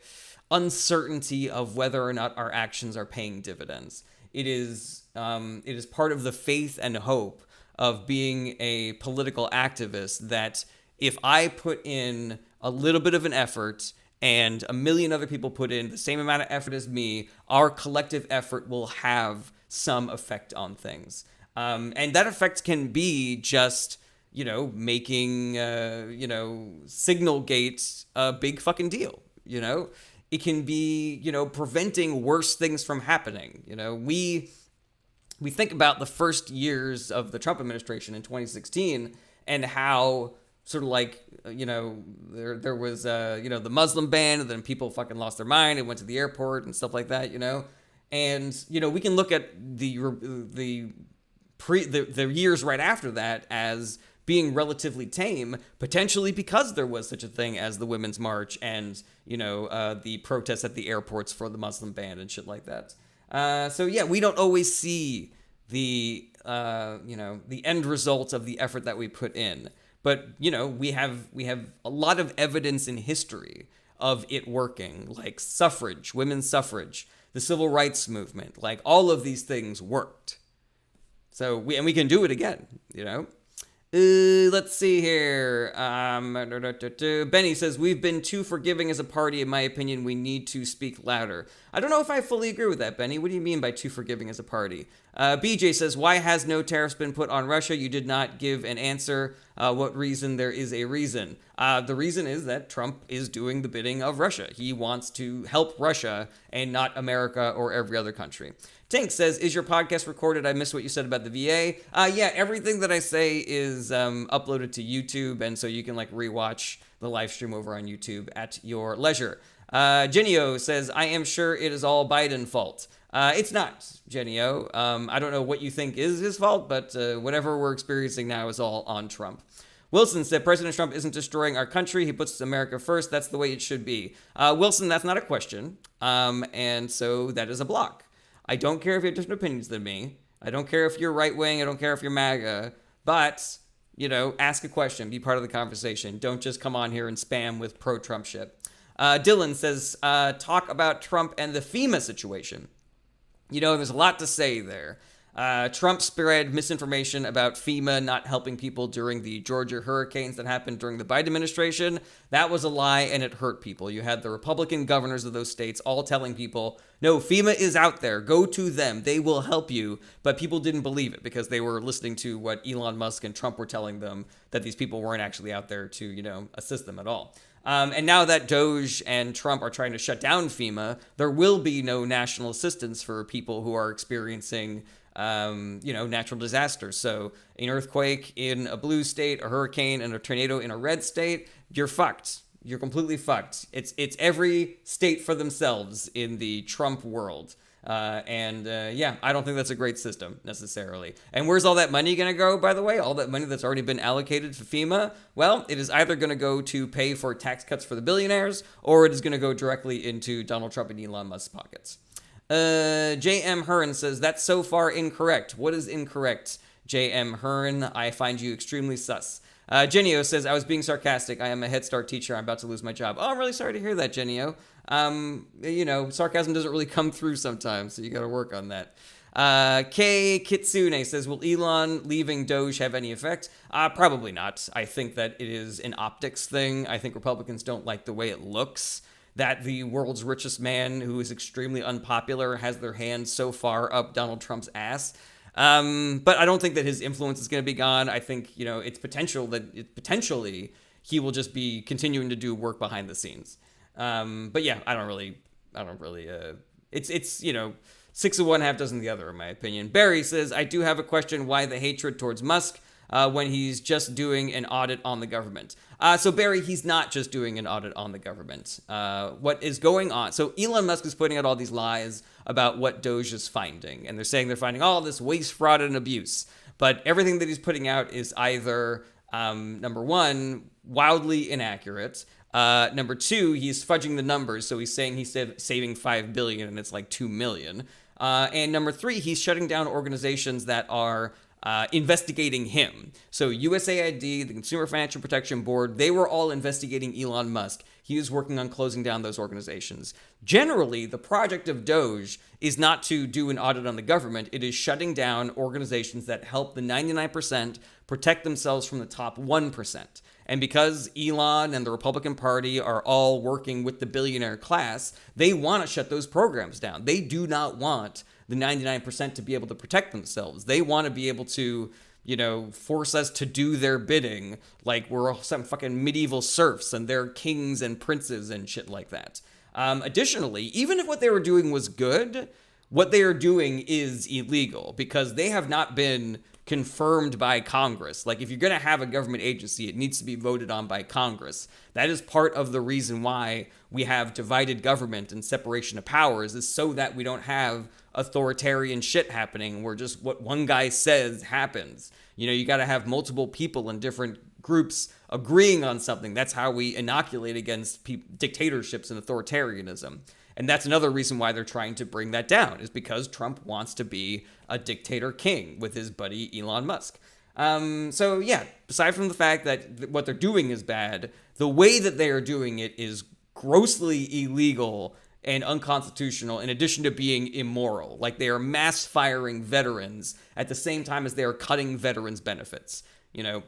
uncertainty of whether or not our actions are paying dividends. It is part of the faith and hope of being a political activist that if I put in a little bit of an effort and a million other people put in the same amount of effort as me, our collective effort will have some effect on things. And that effect can be just, making, Signalgate a big fucking deal, It can be, preventing worse things from happening. We think about the first years of the Trump administration in 2016 and how sort of like, there was, the Muslim ban, and then people fucking lost their mind and went to the airport and stuff like that, And, we can look at the years right after that as being relatively tame, potentially because there was such a thing as the Women's March and, the protests at the airports for the Muslim ban and shit like that. We don't always see the end result of the effort that we put in. But, we have a lot of evidence in history of it working, like suffrage, women's suffrage, the civil rights movement, like all of these things worked. So we can do it again, Let's see here. Benny says, we've been too forgiving as a party. In my opinion, we need to speak louder. I don't know if I fully agree with that, Benny. What do you mean by too forgiving as a party? BJ says, why has no tariffs been put on Russia? You did not give an answer. What reason? There is a reason. The reason is that Trump is doing the bidding of Russia. He wants to help Russia and not America or every other country. Tink says, is your podcast recorded? I missed what you said about the VA. Yeah, everything that I say is uploaded to YouTube, and so you can rewatch the live stream over on YouTube at your leisure. Genio says, I am sure it is all Biden fault. It's not, Genio. I don't know what you think is his fault, but whatever we're experiencing now is all on Trump. Wilson said, President Trump isn't destroying our country. He puts America first. That's the way it should be. Wilson, that's not a question. And so that is a block. I don't care if you have different opinions than me. I don't care if you're right wing. I don't care if you're MAGA. But, ask a question. Be part of the conversation. Don't just come on here and spam with pro-Trump shit. Dylan says, talk about Trump and the FEMA situation. There's a lot to say there. Trump spread misinformation about FEMA not helping people during the Georgia hurricanes that happened during the Biden administration. That was a lie, and it hurt people. You had the Republican governors of those states all telling people, no, FEMA is out there. Go to them. They will help you. But people didn't believe it because they were listening to what Elon Musk and Trump were telling them, that these people weren't actually out there to, assist them at all. And now that Doge and Trump are trying to shut down FEMA, there will be no national assistance for people who are experiencing natural disasters. So an earthquake in a blue state, a hurricane, and a tornado in a red state, you're fucked. You're completely fucked. It's every state for themselves in the Trump world. I don't think that's a great system necessarily. And where's all that money going to go, by the way? All that money that's already been allocated for FEMA? Well, it is either going to go to pay for tax cuts for the billionaires, or it is going to go directly into Donald Trump and Elon Musk's pockets. J.M. Hearn says, that's so far incorrect. What is incorrect, J.M. Hearn? I find you extremely sus. Genio says, I was being sarcastic. I am a Head Start teacher. I'm about to lose my job. Oh, I'm really sorry to hear that, Genio. Sarcasm doesn't really come through sometimes, so you got to work on that. K Kitsune says, will Elon leaving Doge have any effect? Probably not. I think that it is an optics thing. I think Republicans don't like the way it looks, that the world's richest man, who is extremely unpopular, has their hand so far up Donald Trump's ass. But I don't think that his influence is going to be gone. I think, it's potentially he will just be continuing to do work behind the scenes. But yeah, I don't really, it's 6 of one, half dozen of the other, in my opinion. Barry says, I do have a question. Why the hatred towards Musk? when he's just doing an audit on the government. So Barry, he's not just doing an audit on the government. What is going on? So Elon Musk is putting out all these lies about what Doge is finding, and they're saying they're finding all this waste, fraud, and abuse. But everything that he's putting out is either number one, wildly inaccurate. Number two, he's fudging the numbers, so he's saying he's saving $5 billion and it's like $2 million. And number three, he's shutting down organizations that are investigating him. So USAID, the Consumer Financial Protection Board, they were all investigating Elon Musk. He is working on closing down those organizations. Generally, the project of Doge is not to do an audit on the government. It is shutting down organizations that help the 99% protect themselves from the top 1%. And because Elon and the Republican Party are all working with the billionaire class, they want to shut those programs down. They do not want the 99% to be able to protect themselves. They want to be able to, force us to do their bidding like we're some fucking medieval serfs and they're kings and princes and shit like that. Additionally, even if what they were doing was good, what they are doing is illegal because they have not been confirmed by Congress. Like, if you're going to have a government agency, it needs to be voted on by Congress. That is part of the reason why we have divided government and separation of powers, is so that we don't have authoritarian shit happening where just what one guy says happens. You got to have multiple people in different groups agreeing on something. That's how we inoculate against dictatorships and authoritarianism. And that's another reason why they're trying to bring that down, is because Trump wants to be a dictator king with his buddy Elon Musk. So yeah, aside from the fact that what they're doing is bad, the way that they are doing it is grossly illegal and unconstitutional, in addition to being immoral. Like, they are mass firing veterans at the same time as they are cutting veterans' benefits, And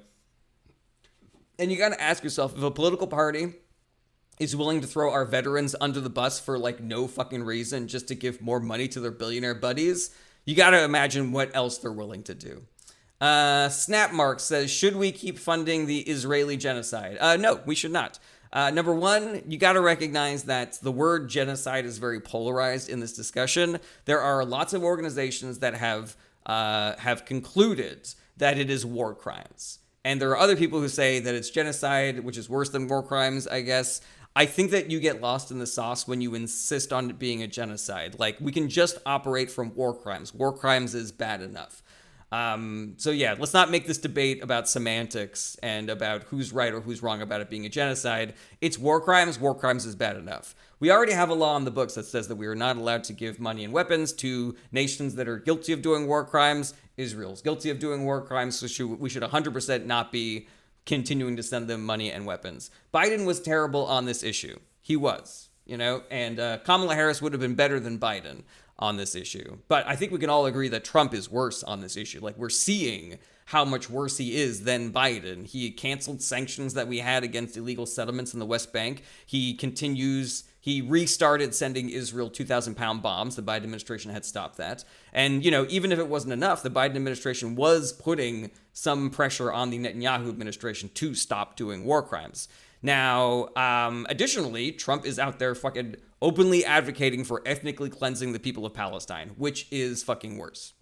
you got to ask yourself, if a political party is willing to throw our veterans under the bus for like no fucking reason just to give more money to their billionaire buddies, you got to imagine what else they're willing to do. Snapmark says, should we keep funding the Israeli genocide? No, we should not. Number one, you got to recognize that the word genocide is very polarized in this discussion. There are lots of organizations that have concluded that it is war crimes. And there are other people who say that it's genocide, which is worse than war crimes, I guess. I think that you get lost in the sauce when you insist on it being a genocide. Like, we can just operate from war crimes. War crimes is bad enough. So yeah, let's not make this debate about semantics and about who's right or who's wrong about it being a genocide. It's war crimes. War crimes is bad enough. We already have a law in the books that says that we are not allowed to give money and weapons to nations that are guilty of doing war crimes. Israel's guilty of doing war crimes, so we should 100% not be continuing to send them money and weapons. Biden was terrible on this issue. He was, and Kamala Harris would have been better than Biden on this issue. But I think we can all agree that Trump is worse on this issue. Like, we're seeing how much worse he is than Biden. He canceled sanctions that we had against illegal settlements in the West Bank. He restarted sending Israel 2,000-pound bombs. The Biden administration had stopped that. And, even if it wasn't enough, the Biden administration was putting some pressure on the Netanyahu administration to stop doing war crimes. Now, additionally, Trump is out there fucking openly advocating for ethnically cleansing the people of Palestine, which is fucking worse.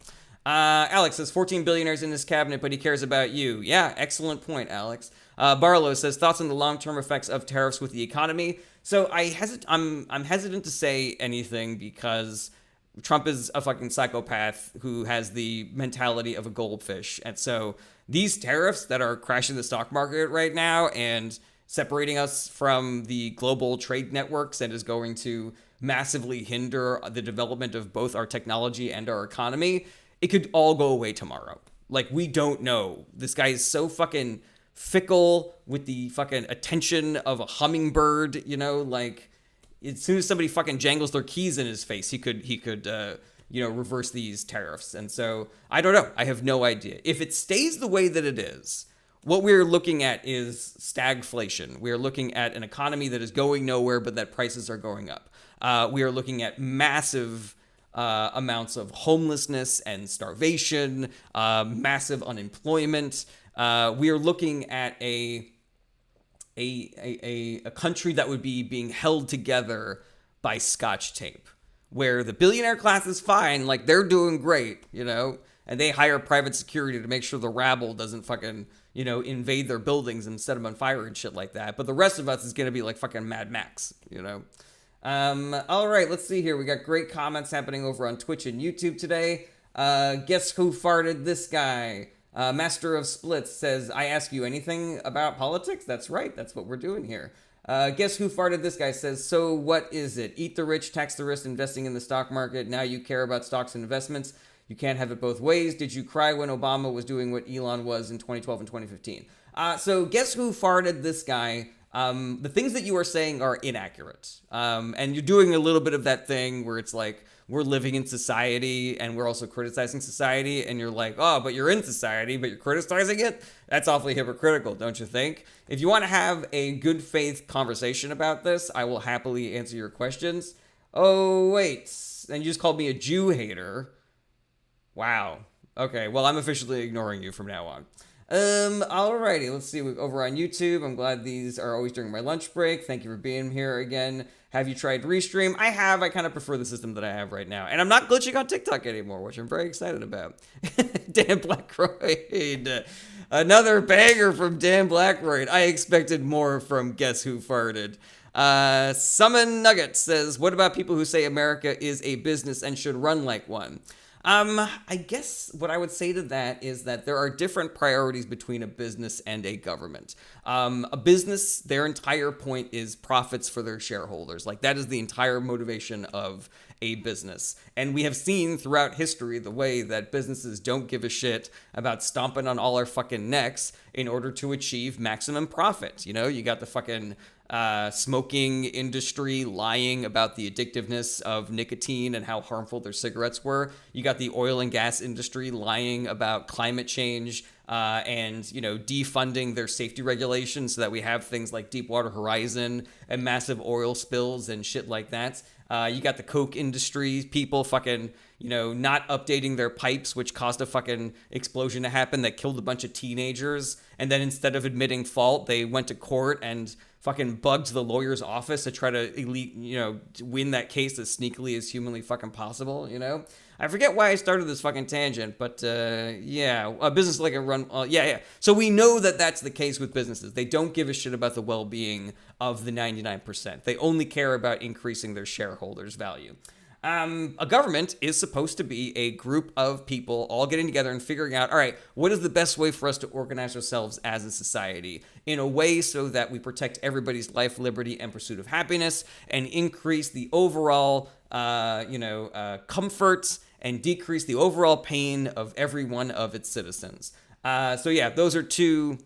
Alex says 14 billionaires in his cabinet, but he cares about you. Yeah, excellent point, Alex. Barlow says thoughts on the long-term effects of tariffs with the economy. So I'm hesitant to say anything because Trump is a fucking psychopath who has the mentality of a goldfish. And so these tariffs that are crashing the stock market right now and separating us from the global trade networks and is going to massively hinder the development of both our technology and our economy, it could all go away tomorrow. Like, we don't know. This guy is so fucking fickle with the fucking attention of a hummingbird, like, as soon as somebody fucking jangles their keys in his face, he could reverse these tariffs. And so I don't know. I have no idea. If it stays the way that it is, what we're looking at is stagflation. We are looking at an economy that is going nowhere, but that prices are going up. We are looking at massive amounts of homelessness and starvation, massive unemployment. We are looking at a country that would be being held together by Scotch tape, where the billionaire class is fine, like, they're doing great, and they hire private security to make sure the rabble doesn't fucking, invade their buildings and set them on fire and shit like that. But the rest of us is going to be like fucking Mad Max, All right, let's see here. We got great comments happening over on Twitch and YouTube today. Guess who farted this guy? Master of Splits says, I ask you anything about politics? That's right. That's what we're doing here. Guess who farted this guy says, so what is it? Eat the rich, tax the rich, investing in the stock market. Now you care about stocks and investments. You can't have it both ways. Did you cry when Obama was doing what Elon was in 2012 and 2015? So guess who farted this guy? The things that you are saying are inaccurate. And you're doing a little bit of that thing where it's like, we're living in society and we're also criticizing society. And you're like, oh, but you're in society, but you're criticizing it? That's awfully hypocritical, don't you think? If you want to have a good faith conversation about this, I will happily answer your questions. Oh, wait. And you just called me a Jew hater. Wow. Okay, well, I'm officially ignoring you from now on. Alrighty, let's see, over on YouTube, I'm glad these are always during my lunch break. Thank you for being here again. Have you tried Restream? I have. I kind of prefer the system that I have right now. And I'm not glitching on TikTok anymore, which I'm very excited about. Dan Blackroyd. Another banger from Dan Blackroyd. I expected more from Guess Who Farted. Summon Nugget says, what about people who say America is a business and should run like one? I guess what I would say to that is that there are different priorities between a business and a government. A business, their entire point is profits for their shareholders. Like, that is the entire motivation of a business. And we have seen throughout history the way that businesses don't give a shit about stomping on all our fucking necks in order to achieve maximum profit. You got the fucking smoking industry lying about the addictiveness of nicotine and how harmful their cigarettes were. You got the oil and gas industry lying about climate change and defunding their safety regulations so that we have things like Deepwater Horizon and massive oil spills and shit like that. You got the coke industry, people fucking, not updating their pipes, which caused a fucking explosion to happen that killed a bunch of teenagers. And then instead of admitting fault, they went to court and fucking bugged the lawyer's office to try to win that case as sneakily as humanly fucking possible, I forget why I started this fucking tangent, but a business like a run, So we know that that's the case with businesses. They don't give a shit about the well-being of the 99%. They only care about increasing their shareholders' value. A government is supposed to be a group of people all getting together and figuring out, all right, what is the best way for us to organize ourselves as a society in a way so that we protect everybody's life, liberty, and pursuit of happiness and increase the overall, comfort and decrease the overall pain of every one of its citizens. Those are two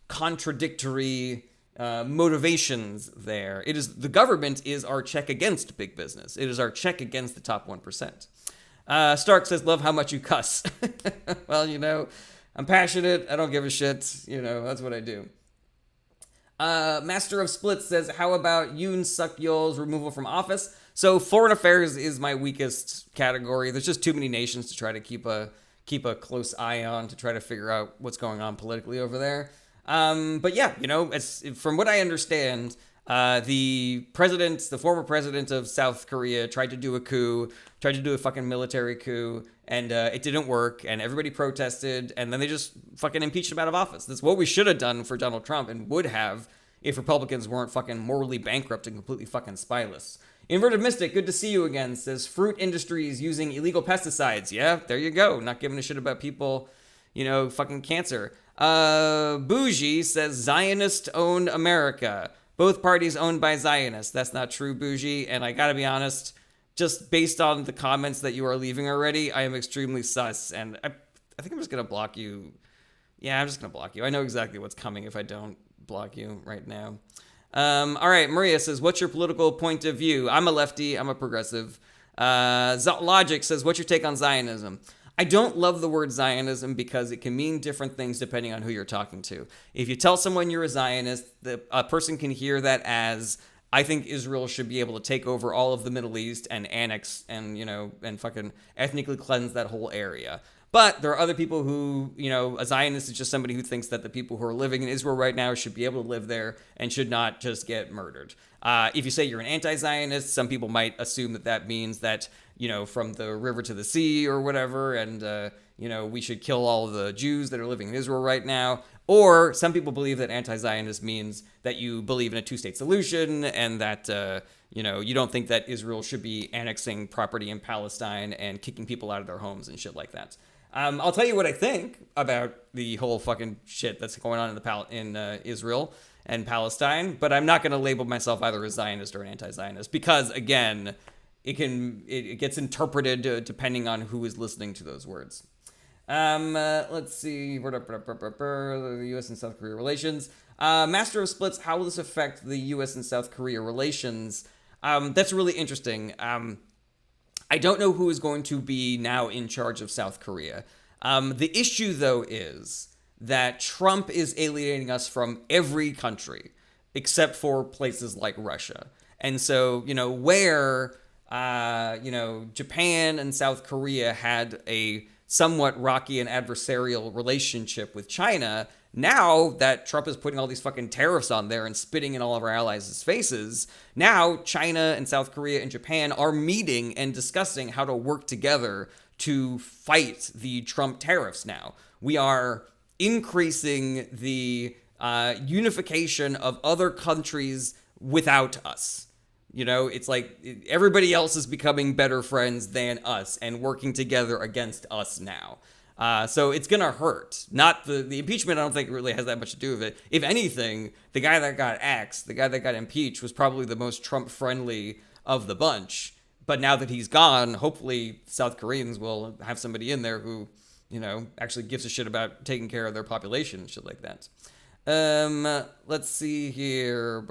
contradictory motivations there. The government is our check against big business. It is our check against the top 1%. Stark says, love how much you cuss. Well, I'm passionate. I don't give a shit. That's what I do. Master of Splits says, how about Yoon Suk Yeol's removal from office? So foreign affairs is my weakest category. There's just too many nations to try to keep a close eye on to try to figure out what's going on politically over there. From what I understand, the former president of South Korea tried to do a fucking military coup, and it didn't work, and everybody protested, and then they just fucking impeached him out of office. That's what we should have done for Donald Trump, and would have if Republicans weren't fucking morally bankrupt and completely fucking spineless. Inverted Mystic, good to see you again, says fruit industries using illegal pesticides. Yeah, there you go. Not giving a shit about people, fucking cancer. Bougie says Zionist owned America. Both parties owned by Zionists. That's not true, Bougie. And I gotta be honest, just based on the comments that you are leaving already, I am extremely sus. And I think I'm just gonna block you. Yeah, I'm just gonna block you. I know exactly what's coming if I don't block you right now. All right, Maria says, what's your political point of view? I'm a lefty. I'm a progressive. Logic says, what's your take on Zionism? I don't love the word Zionism because it can mean different things depending on who you're talking to. If you tell someone you're a Zionist, a person can hear that as, I think Israel should be able to take over all of the Middle East and annex and, and fucking ethnically cleanse that whole area. But there are other people who, a Zionist is just somebody who thinks that the people who are living in Israel right now should be able to live there and should not just get murdered. If you say you're an anti-Zionist, some people might assume that that means that, from the river to the sea or whatever, and, we should kill all of the Jews that are living in Israel right now. Or some people believe that anti-Zionist means that you believe in a two-state solution and that, you don't think that Israel should be annexing property in Palestine and kicking people out of their homes and shit like that. I'll tell you what I think about the whole fucking shit that's going on in Israel and Palestine, but I'm not going to label myself either a Zionist or an anti-Zionist because, again, it gets interpreted depending on who is listening to those words. Let's see. The U.S. and South Korea relations. Master of Splits, how will this affect the U.S. and South Korea relations? That's really interesting. I don't know who is going to be now in charge of South Korea. The issue, though, is that Trump is alienating us from every country except for places like Russia. And so, where, Japan and South Korea had a somewhat rocky and adversarial relationship with China, now that Trump is putting all these fucking tariffs on there and spitting in all of our allies' faces, now China and South Korea and Japan are meeting and discussing how to work together to fight the Trump tariffs now. We are increasing the unification of other countries without us. It's like everybody else is becoming better friends than us and working together against us now. So it's going to hurt. Not the impeachment, I don't think really has that much to do with it. If anything, the guy that got axed, the guy that got impeached was probably the most Trump-friendly of the bunch. But now that he's gone, hopefully South Koreans will have somebody in there who, actually gives a shit about taking care of their population and shit like that. Let's see here.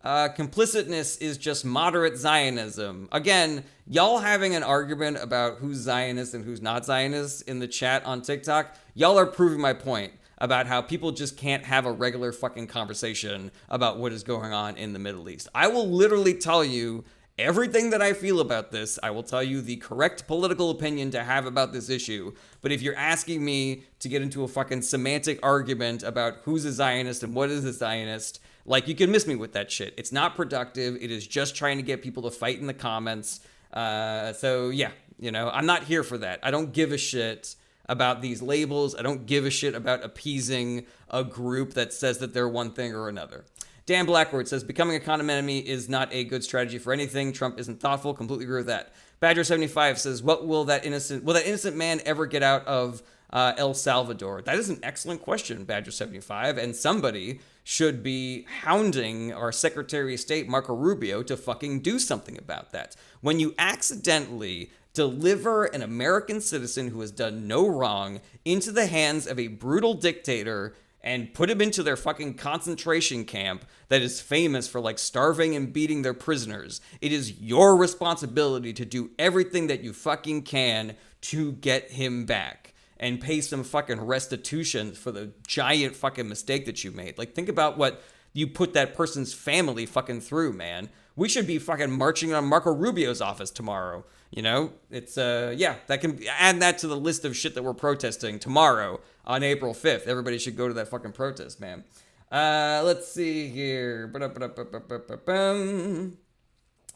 Complicitness is just moderate Zionism. Again, y'all having an argument about who's Zionist and who's not Zionist in the chat on TikTok, y'all are proving my point about how people just can't have a regular fucking conversation about what is going on in the Middle East. I will literally tell you everything that I feel about this. I will tell you the correct political opinion to have about this issue. But if you're asking me to get into a fucking semantic argument about who's a Zionist and what is a Zionist, you can miss me with that shit. It's not productive. It is just trying to get people to fight in the comments. So yeah, I'm not here for that. I don't give a shit about these labels. I don't give a shit about appeasing a group that says that they're one thing or another. Dan Blackwood says, becoming a common enemy is not a good strategy for anything. Trump isn't thoughtful. Completely agree with that. Badger75 says, will that innocent man ever get out of El Salvador? That is an excellent question, Badger75, and somebody should be hounding our Secretary of State, Marco Rubio, to fucking do something about that. When you accidentally deliver an American citizen who has done no wrong into the hands of a brutal dictator and put him into their fucking concentration camp that is famous for starving and beating their prisoners, it is your responsibility to do everything that you fucking can to get him back and pay some fucking restitution for the giant fucking mistake that you made. Think about what you put that person's family fucking through, man. We should be fucking marching on Marco Rubio's office tomorrow. It's, that can add that to the list of shit that we're protesting tomorrow on April 5th. Everybody should go to that fucking protest, man. Let's see here.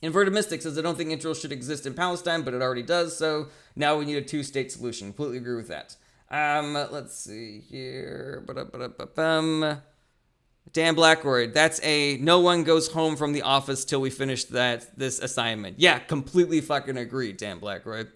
Inverted Mystic says, I don't think Israel should exist in Palestine, but it already does, so now we need a two-state solution. Completely agree with that. Let's see here. Dan Blackroyd, that's a no one goes home from the office till we finish this assignment. Yeah, completely fucking agree, Dan Blackroyd.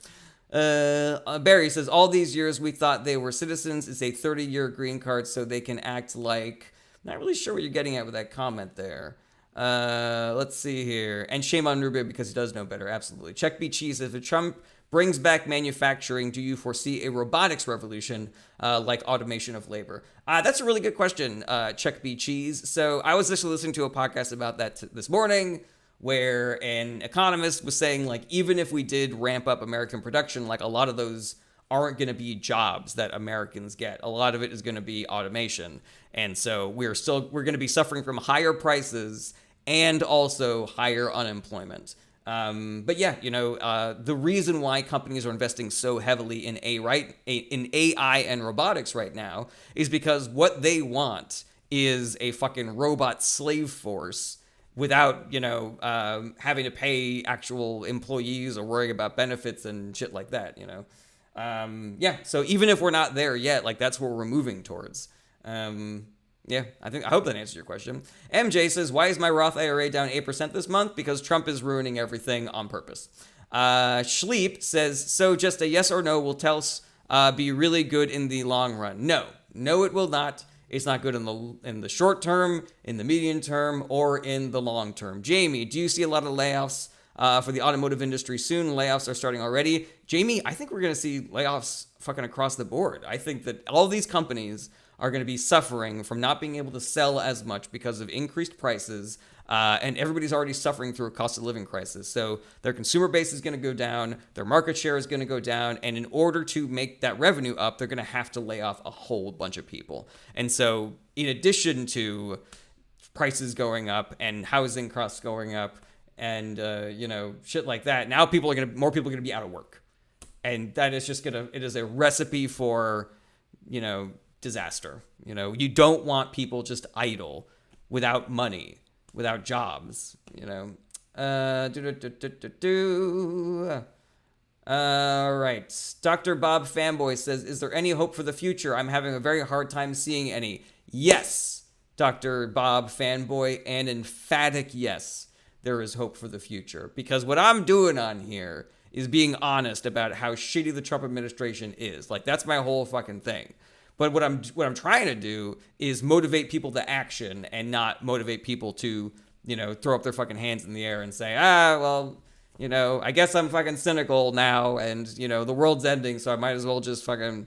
Barry says, all these years we thought they were citizens. It's a 30-year green card so they can act like... Not really sure what you're getting at with that comment there. Let's see here. And shame on Rubio because he does know better. Absolutely. Check B. Cheese. If Trump brings back manufacturing, do you foresee a robotics revolution like automation of labor? That's a really good question, Check B. Cheese. So I was actually listening to a podcast about that this morning where an economist was saying, even if we did ramp up American production, a lot of those aren't going to be jobs that Americans get. A lot of it is going to be automation. And so we're going to be suffering from higher prices and also higher unemployment. But yeah, the reason why companies are investing so heavily in AI and robotics right now is because what they want is a fucking robot slave force without, having to pay actual employees or worrying about benefits and shit like that. Yeah, so even if we're not there yet, like that's where we're moving towards. Yeah, I hope that answers your question. MJ says, why is my Roth IRA down 8% this month? Because Trump is ruining everything on purpose. Schleep says, so just a yes or no will tell us be really good in the long run. No, it will not. It's not good in the short term, in the medium term, or in the long term. Jamie, do you see a lot of layoffs for the automotive industry soon? Layoffs are starting already. Jamie, I think we're going to see layoffs fucking across the board. I think that all these companies are going to be suffering from not being able to sell as much because of increased prices, and everybody's already suffering through a cost of living crisis. So their consumer base is going to go down, their market share is going to go down, and in order to make that revenue up, they're going to have to lay off a whole bunch of people. And so in addition to prices going up and housing costs going up and, shit like that, now more people are going to be out of work. And that is it is a recipe for, disaster. You don't want people just idle without money, without jobs, All right. Dr. Bob Fanboy says, is there any hope for the future? I'm having a very hard time seeing any. Yes, Dr. Bob Fanboy, an emphatic yes, there is hope for the future. Because what I'm doing on here is being honest about how shitty the Trump administration is. Like, that's my whole fucking thing. But what I'm trying to do is motivate people to action and not motivate people to, throw up their fucking hands in the air and say, I guess I'm fucking cynical now and, the world's ending, so I might as well just fucking,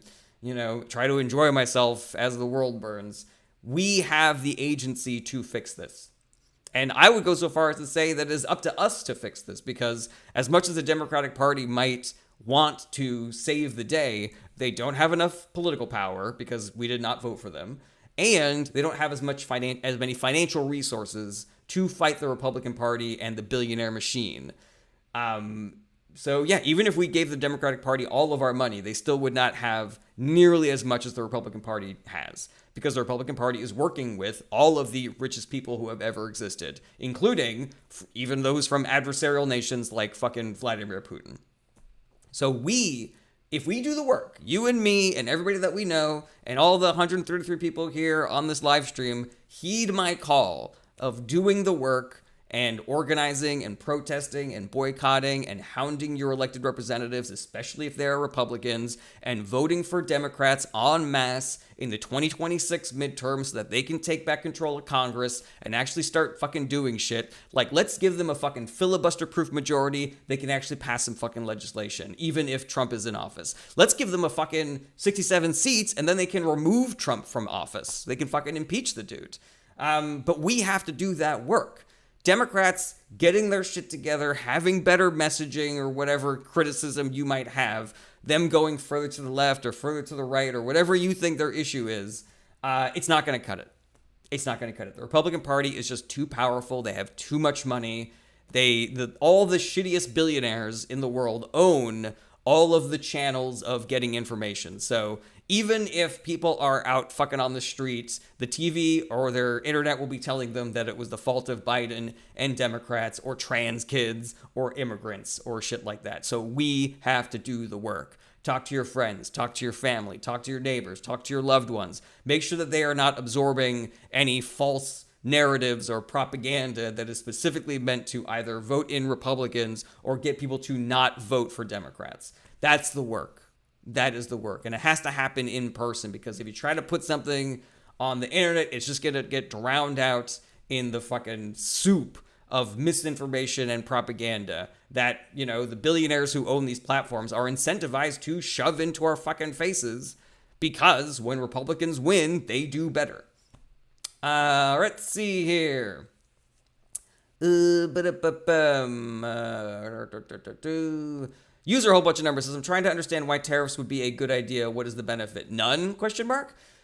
try to enjoy myself as the world burns. We have the agency to fix this. And I would go so far as to say that it is up to us to fix this, because as much as the Democratic Party might want to save the day, they don't have enough political power because we did not vote for them, and they don't have as many financial resources to fight the Republican Party and the billionaire machine. So yeah, even if we gave the Democratic Party all of our money, they still would not have nearly as much as the Republican Party has, because the Republican Party is working with all of the richest people who have ever existed, including even those from adversarial nations like fucking Vladimir Putin. So if we do the work, you and me and everybody that we know and all the 133 people here on this live stream, heed my call of doing the work and organizing and protesting and boycotting and hounding your elected representatives, especially if they're Republicans, and voting for Democrats en masse in the 2026 midterms so that they can take back control of Congress and actually start fucking doing shit. Like, let's give them a fucking filibuster-proof majority. They can actually pass some fucking legislation, even if Trump is in office. Let's give them a fucking 67 seats, and then they can remove Trump from office. They can fucking impeach the dude. But we have to do that work. Democrats getting their shit together, having better messaging or whatever criticism you might have, them going further to the left or further to the right or whatever you think their issue is, it's not going to cut it. It's not going to cut it. The Republican Party is just too powerful. They have too much money. All the shittiest billionaires in the world own all of the channels of getting information. So even if people are out fucking on the streets, the TV or their internet will be telling them that it was the fault of Biden and Democrats or trans kids or immigrants or shit like that. So we have to do the work. Talk to your friends, talk to your family, talk to your neighbors, talk to your loved ones. Make sure that they are not absorbing any false narratives or propaganda that is specifically meant to either vote in Republicans or get people to not vote for Democrats. That's the work. That is the work. And it has to happen in person, because if you try to put something on the internet, it's just going to get drowned out in the fucking soup of misinformation and propaganda that, the billionaires who own these platforms are incentivized to shove into our fucking faces, because when Republicans win, they do better. Let's see here. User a whole bunch of numbers says, I'm trying to understand why tariffs would be a good idea. What is the benefit? None? ?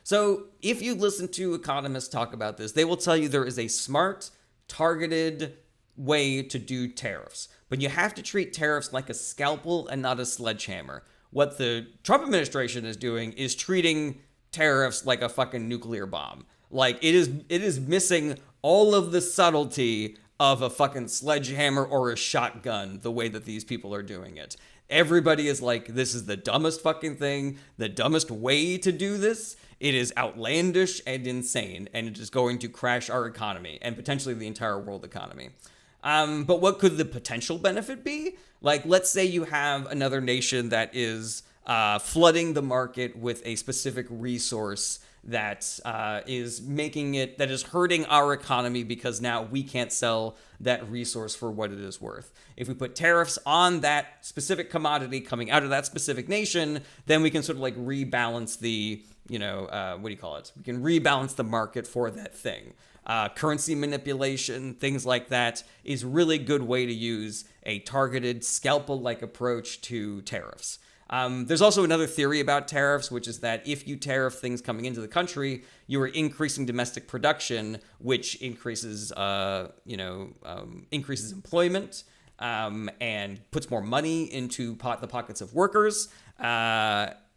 So if you listen to economists talk about this, they will tell you there is a smart, targeted way to do tariffs. but you have to treat tariffs like a scalpel and not a sledgehammer. What the Trump administration is doing is treating tariffs like a fucking nuclear bomb. Like it is missing all of the subtlety of a fucking sledgehammer or a shotgun the way that these people are doing it. Everybody is like, this is the dumbest fucking thing, the dumbest way to do this. It is outlandish and insane, and it is going to crash our economy and potentially the entire world economy. But what could the potential benefit be? Like, let's say you have another nation that is flooding the market with a specific resource that is hurting our economy because now we can't sell that resource for what it is worth. If we put tariffs on that specific commodity coming out of that specific nation, then we can sort of like rebalance the, we can rebalance the market for that thing. Currency manipulation, things like that is really good way to use a targeted scalpel-like approach to tariffs. There's also another theory about tariffs, which is that if you tariff things coming into the country, you are increasing domestic production, which increases employment and puts more money into the pockets of workers,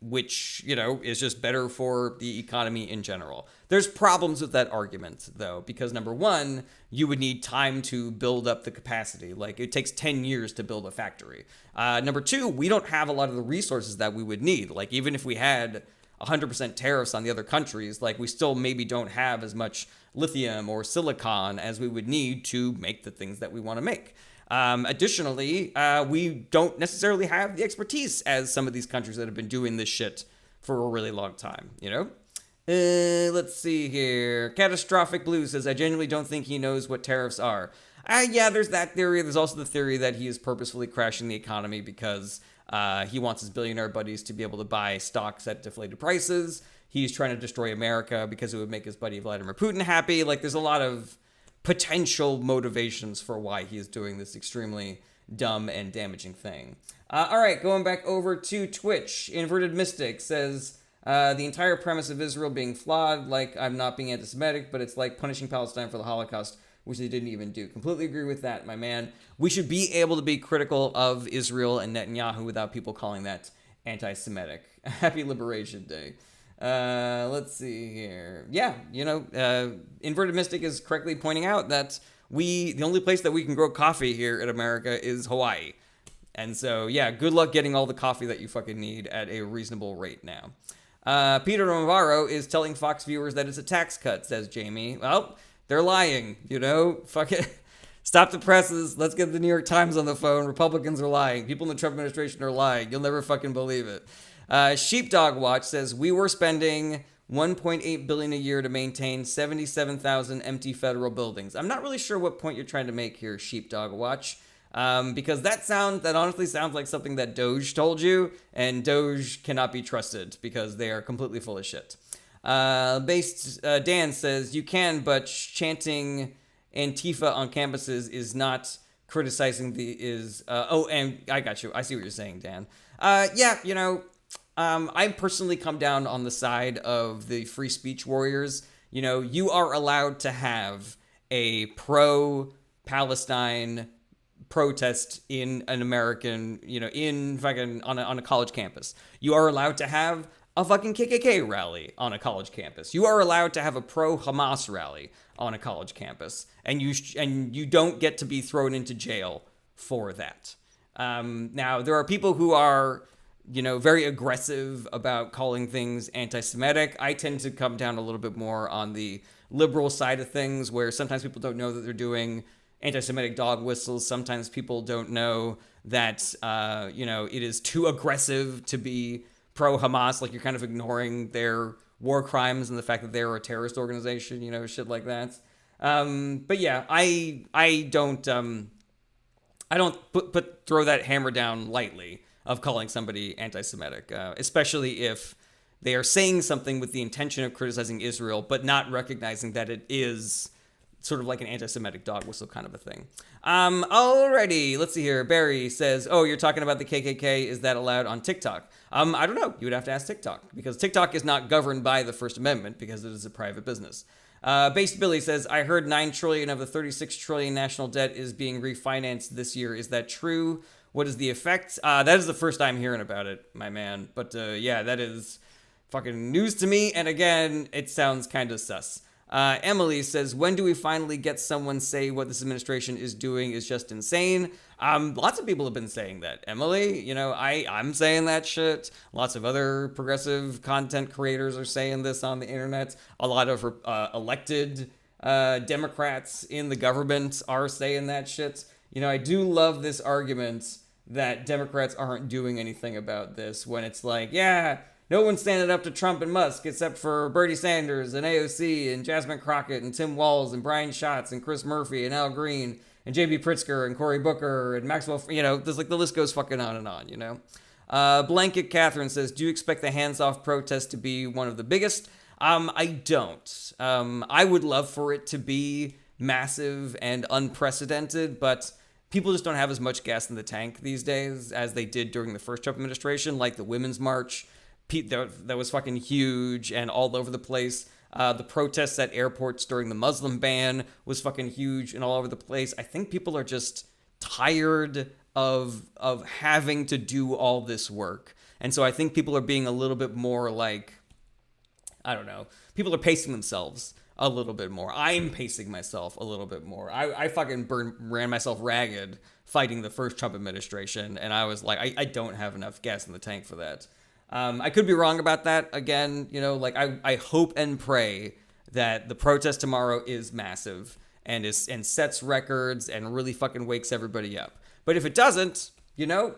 which, is just better for the economy in general. There's problems with that argument, though, because number one, you would need time to build up the capacity. Like, it takes 10 years to build a factory. Number two, we don't have a lot of the resources that we would need. Like, even if we had 100% tariffs on the other countries, like, we still maybe don't have as much lithium or silicon as we would need to make the things that we want to make. Additionally, we don't necessarily have the expertise as some of these countries that have been doing this shit for a really long time, Let's see here. Catastrophic Blue says, I genuinely don't think he knows what tariffs are. Yeah, there's that theory. There's also the theory that he is purposefully crashing the economy because he wants his billionaire buddies to be able to buy stocks at deflated prices. He's trying to destroy America because it would make his buddy Vladimir Putin happy. Like, there's a lot of potential motivations for why he is doing this extremely dumb and damaging thing. All right, going back over to Twitch. Inverted Mystic says, the entire premise of Israel being flawed, like I'm not being anti-Semitic, but it's like punishing Palestine for the Holocaust, which they didn't even do. Completely agree with that, my man. We should be able to be critical of Israel and Netanyahu without people calling that anti-Semitic. Happy Liberation Day. Let's see here. Yeah, Inverted Mystic is correctly pointing out that the only place that we can grow coffee here in America is Hawaii. And so, yeah, good luck getting all the coffee that you fucking need at a reasonable rate now. Peter Navarro is telling Fox viewers that it's a tax cut, says Jamie. Well, they're lying, fuck it. Stop the presses. Let's get the New York Times on the phone. Republicans are lying. People in the Trump administration are lying. You'll never fucking believe it. Sheepdog Watch says, we were spending $1.8 billion a year to maintain 77,000 empty federal buildings. I'm not really sure what point you're trying to make here, Sheepdog Watch. Because that honestly sounds like something that Doge told you, and Doge cannot be trusted because they are completely full of shit. Dan says, you can, but chanting Antifa on campuses is not criticizing and I got you. I see what you're saying, Dan. I personally come down on the side of the free speech warriors. You are allowed to have a pro-Palestine protest in an American, on a college campus. You are allowed to have a fucking KKK rally on a college campus. You are allowed to have a pro-Hamas rally on a college campus, and you don't get to be thrown into jail for that. Now, there are people who are, very aggressive about calling things anti-Semitic. I tend to come down a little bit more on the liberal side of things, where sometimes people don't know that they're doing anti-Semitic dog whistles. Sometimes people don't know that, it is too aggressive to be pro-Hamas. Like, you're kind of ignoring their war crimes and the fact that they're a terrorist organization, shit like that. But yeah, I don't throw that hammer down lightly of calling somebody anti-Semitic, especially if they are saying something with the intention of criticizing Israel, but not recognizing that it is sort of like an anti-Semitic dog whistle kind of a thing. Alrighty, let's see here. Barry says, oh, you're talking about the KKK. Is that allowed on TikTok? I don't know. You would have to ask TikTok, because TikTok is not governed by the First Amendment because it is a private business. Based Billy says, I heard 9 trillion of the 36 trillion national debt is being refinanced this year. Is that true? What is the effect? That is the first time hearing about it, my man. But yeah, that is fucking news to me. And again, it sounds kind of sus. Emily says, when do we finally get someone say what this administration is doing is just insane? Lots of people have been saying that. Emily, you know, I'm saying that shit. Lots of other progressive content creators are saying this on the internet. A lot of elected Democrats in the government are saying that shit. You know, I do love this argument that Democrats aren't doing anything about this when it's like, yeah, no one's standing up to Trump and Musk except for Bernie Sanders and AOC and Jasmine Crockett and Tim Walz and Brian Schatz and Chris Murphy and Al Green and J.B. Pritzker and Cory Booker and Maxwell, you know, there's like the list goes fucking on and on, you know. Blanket Catherine says, do you expect the hands-off protest to be one of the biggest? I don't. I would love for it to be massive and unprecedented, but people just don't have as much gas in the tank these days as they did during the first Trump administration, like the Women's March. That was fucking huge and all over the place. The protests at airports during the Muslim ban was fucking huge and all over the place. I think people are just tired of having to do all this work. And so I think people are being a little bit more like, I don't know, people are pacing themselves a little bit more. I'm pacing myself a little bit more. I fucking ran myself ragged fighting the first Trump administration, and I was like, I don't have enough gas in the tank for that. I could be wrong about that. Again, you know, like I hope and pray that the protest tomorrow is massive and sets records and really fucking wakes everybody up. But if it doesn't, you know,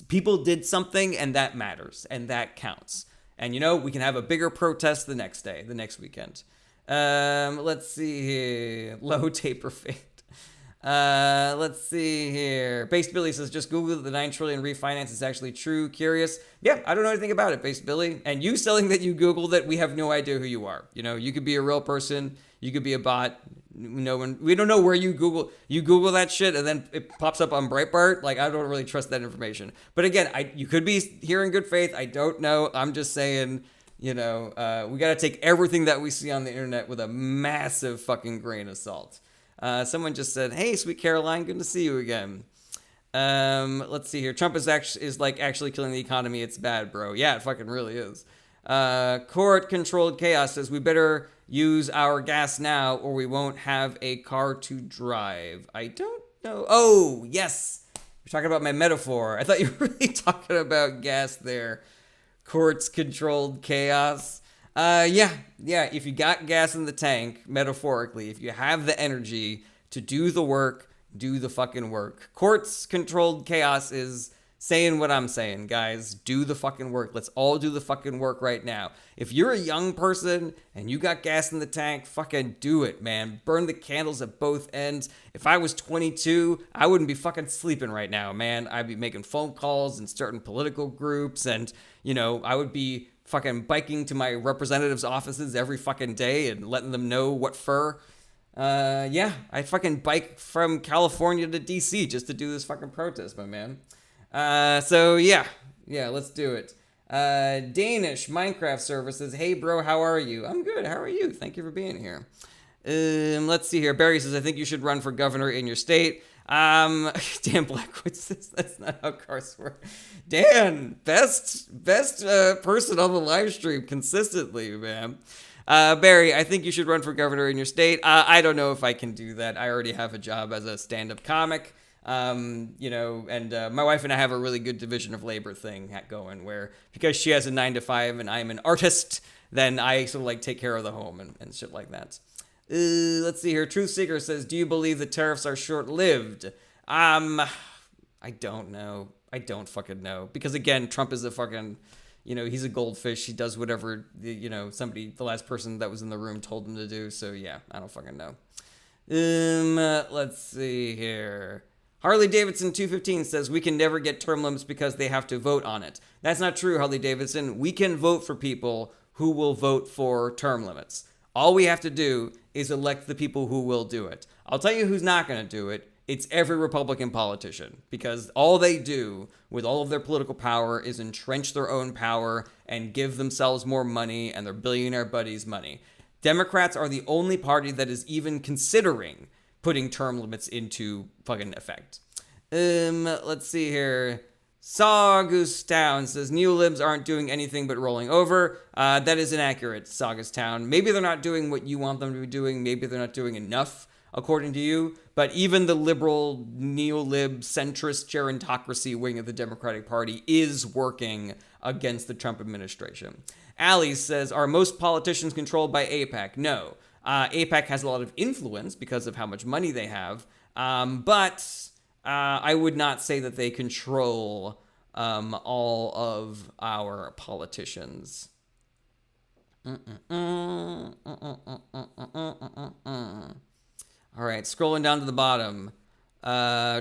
people did something and that matters and that counts. And, you know, we can have a bigger protest the next day, the next weekend. Let's see here. Low taper fade. Let's see here. Based Billy says, just Google the 9 trillion refinance is actually true. Curious. Yeah, I don't know anything about it, Based Billy. And you selling that you Googled it, we have no idea who you are. You know, you could be a real person. You could be a bot. No one, we don't know where you Google that shit and then it pops up on Breitbart. Like, I don't really trust that information. But again, you could be here in good faith. I don't know. I'm just saying, you know, we got to take everything that we see on the internet with a massive fucking grain of salt. Someone just said, hey, sweet Caroline, good to see you again. Let's see here. Trump is actually killing the economy. It's bad, bro. Yeah, it fucking really is. Court-controlled chaos says, we better use our gas now or we won't have a car to drive. I don't know. Oh, yes. You're talking about my metaphor. I thought you were really talking about gas there. Courts-controlled chaos. Yeah. If you got gas in the tank, metaphorically, if you have the energy to do the work, do the fucking work. Courts-controlled chaos is saying what I'm saying, guys. Do the fucking work. Let's all do the fucking work right now. If you're a young person and you got gas in the tank, fucking do it, man. Burn the candles at both ends. If I was 22, I wouldn't be fucking sleeping right now, man. I'd be making phone calls and starting political groups and, you know, I would be fucking biking to my representatives' offices every fucking day and letting them know what for. Yeah, I'd fucking bike from California to DC just to do this fucking protest, my man. So yeah, let's do it. Danish Minecraft services. Hey bro, how are you? I'm good. How are you? Thank you for being here. Let's see here. Barry says, I think you should run for governor in your state. Dan Blackwood says that's not how cars work. Dan, best person on the live stream consistently, man. Barry, I think you should run for governor in your state. I don't know if I can do that. I already have a job as a stand-up comic. You know, and my wife and I have a really good division of labor thing going where because she has a 9-to-5 and I'm an artist, then I sort of like take care of the home and shit like that. Let's see here. Truth Seeker says, do you believe the tariffs are short-lived? I don't know. I don't fucking know. Because again, Trump is a fucking, you know, he's a goldfish. He does whatever, you know, the last person that was in the room told him to do. So yeah, I don't fucking know. Let's see here. Harley Davidson 215 says, we can never get term limits because they have to vote on it. That's not true, Harley Davidson. We can vote for people who will vote for term limits. All we have to do is elect the people who will do it. I'll tell you who's not going to do it. It's every Republican politician, because all they do with all of their political power is entrench their own power and give themselves more money and their billionaire buddies money. Democrats are the only party that is even considering putting term limits into fucking effect. Let's see here. Saugus Town says neolibs aren't doing anything but rolling over. That is inaccurate, Saugus Town. Maybe they're not doing what you want them to be doing. Maybe they're not doing enough, according to you. But even the liberal, neolib, centrist gerontocracy wing of the Democratic Party is working against the Trump administration. Allie says, are most politicians controlled by AIPAC? No. AIPAC has a lot of influence because of how much money they have. But I would not say that they control all of our politicians. All right, scrolling down to the bottom.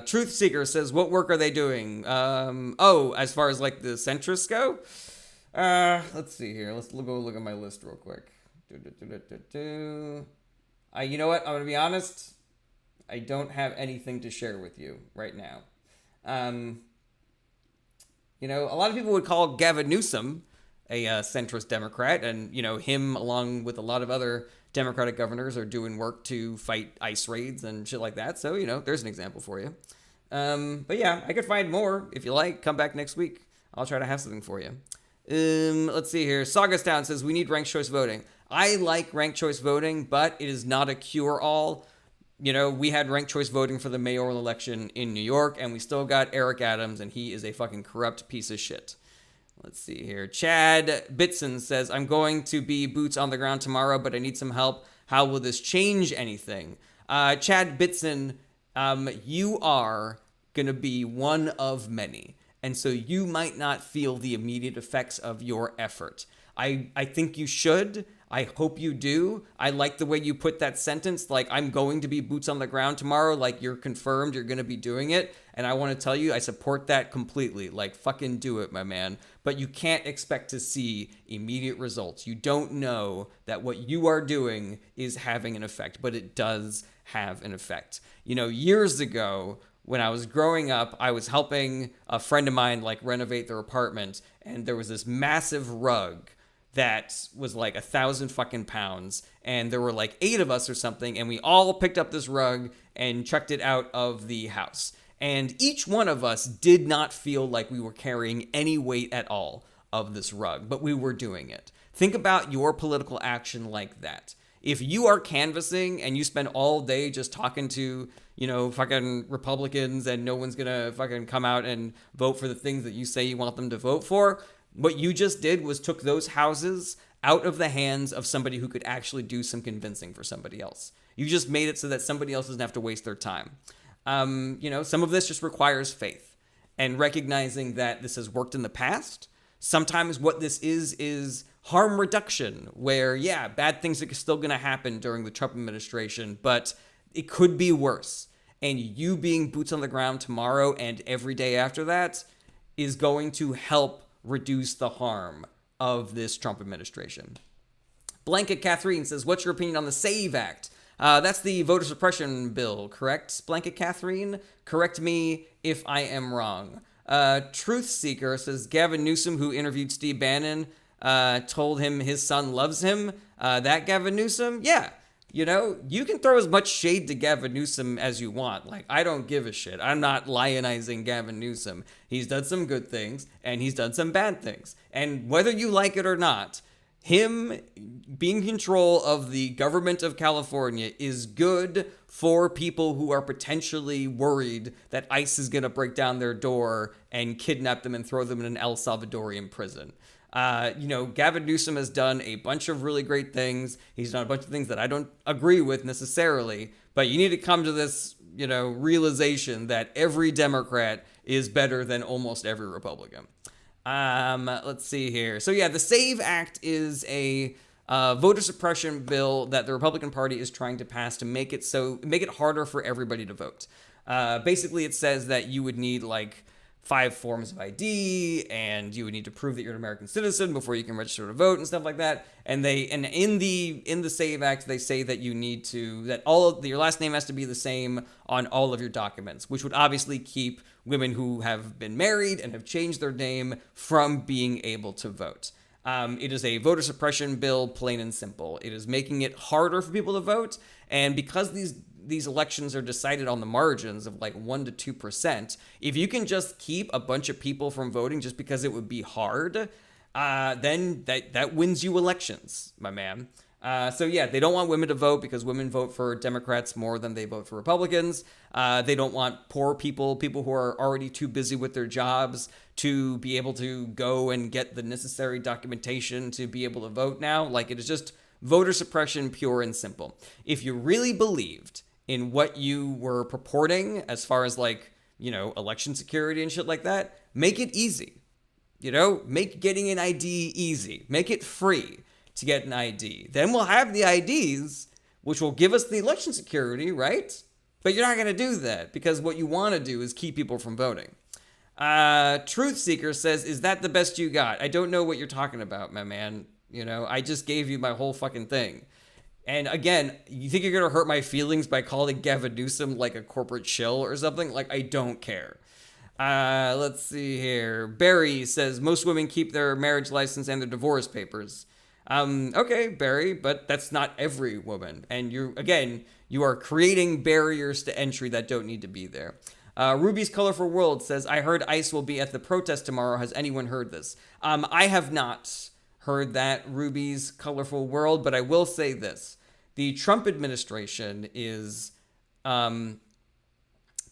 Truth Seeker says, what work are they doing? As far as like the centrists go? Let's see here. Let's go look at my list real quick. You know what? I'm going to be honest. I don't have anything to share with you right now. A lot of people would call Gavin Newsom a centrist Democrat, and, him along with a lot of other Democratic governors are doing work to fight ICE raids and shit like that. So, there's an example for you. But yeah, I could find more. If you like, come back next week. I'll try to have something for you. Let's see here. Saugustown says, we need ranked choice voting. I like ranked choice voting, but it is not a cure-all. We had ranked choice voting for the mayoral election in New York, and we still got Eric Adams, and he is a fucking corrupt piece of shit. Let's see here. Chad Bitson says, I'm going to be boots on the ground tomorrow, but I need some help. How will this change anything? Chad Bitson, you are going to be one of many, and so you might not feel the immediate effects of your effort. I think you should. I hope you do. I like the way you put that sentence, like, I'm going to be boots on the ground tomorrow, like you're confirmed you're going to be doing it. And I want to tell you, I support that completely. Like, fucking do it, my man. But you can't expect to see immediate results. You don't know that what you are doing is having an effect, but it does have an effect. Years ago, when I was growing up, I was helping a friend of mine, like, renovate their apartment, and there was this massive rug that was like 1,000 fucking pounds, and there were like 8 of us or something, and we all picked up this rug and chucked it out of the house. And each one of us did not feel like we were carrying any weight at all of this rug, but we were doing it. Think about your political action like that. If you are canvassing and you spend all day just talking to, fucking Republicans, and no one's gonna fucking come out and vote for the things that you say you want them to vote for, what you just did was took those houses out of the hands of somebody who could actually do some convincing for somebody else. You just made it so that somebody else doesn't have to waste their time. Some of this just requires faith and recognizing that this has worked in the past. Sometimes what this is harm reduction, where, yeah, bad things are still going to happen during the Trump administration, but it could be worse. And you being boots on the ground tomorrow and every day after that is going to help reduce the harm of this Trump administration. Blanket Catherine says, what's your opinion on the SAVE Act? That's the voter suppression bill, correct? Blanket Catherine, correct me if I am wrong. Truth Seeker says, Gavin Newsom, who interviewed Steve Bannon, told him his son loves him. That Gavin Newsom? Yeah. You can throw as much shade to Gavin Newsom as you want. Like, I don't give a shit. I'm not lionizing Gavin Newsom. He's done some good things, and he's done some bad things. And whether you like it or not, him being in control of the government of California is good for people who are potentially worried that ICE is going to break down their door and kidnap them and throw them in an El Salvadorian prison. Gavin Newsom has done a bunch of really great things. He's done a bunch of things that I don't agree with necessarily, but you need to come to this, realization that every Democrat is better than almost every Republican. Let's see here. So yeah, the SAVE Act is a voter suppression bill that the Republican Party is trying to pass to make it harder for everybody to vote. Basically, it says that you would need like 5 forms of ID, and you would need to prove that you're an American citizen before you can register to vote and stuff like that. And in the SAVE Act, they say that you need to your last name has to be the same on all of your documents, which would obviously keep women who have been married and have changed their name from being able to vote. It is a voter suppression bill, plain and simple. It is making it harder for people to vote, and because these elections are decided on the margins of like 1% to 2%, if you can just keep a bunch of people from voting just because it would be hard, then that wins you elections, my man. So yeah, they don't want women to vote because women vote for Democrats more than they vote for Republicans. They don't want poor people who are already too busy with their jobs, to be able to go and get the necessary documentation to be able to vote now. Like, it is just voter suppression, pure and simple. If you really believed in what you were purporting as far as, like, you know, election security and shit like that, make it easy. You know, make getting an ID easy. Make it free to get an ID. Then we'll have the IDs, which will give us the election security, right? But you're not going to do that, because what you want to do is keep people from voting. Truth Seeker says, is that the best you got? I don't know what you're talking about, my man. You know, I just gave you my whole fucking thing. And again, you think you're going to hurt my feelings by calling Gavin Newsom like a corporate shill or something? Like, I don't care. Let's see here. Barry says, most women keep their marriage license and their divorce papers. Okay, Barry, but that's not every woman. And you are creating barriers to entry that don't need to be there. Ruby's Colorful World says, I heard ICE will be at the protest tomorrow. Has anyone heard this? I have not heard that, Ruby's Colorful World, but I will say this. The Trump administration is, they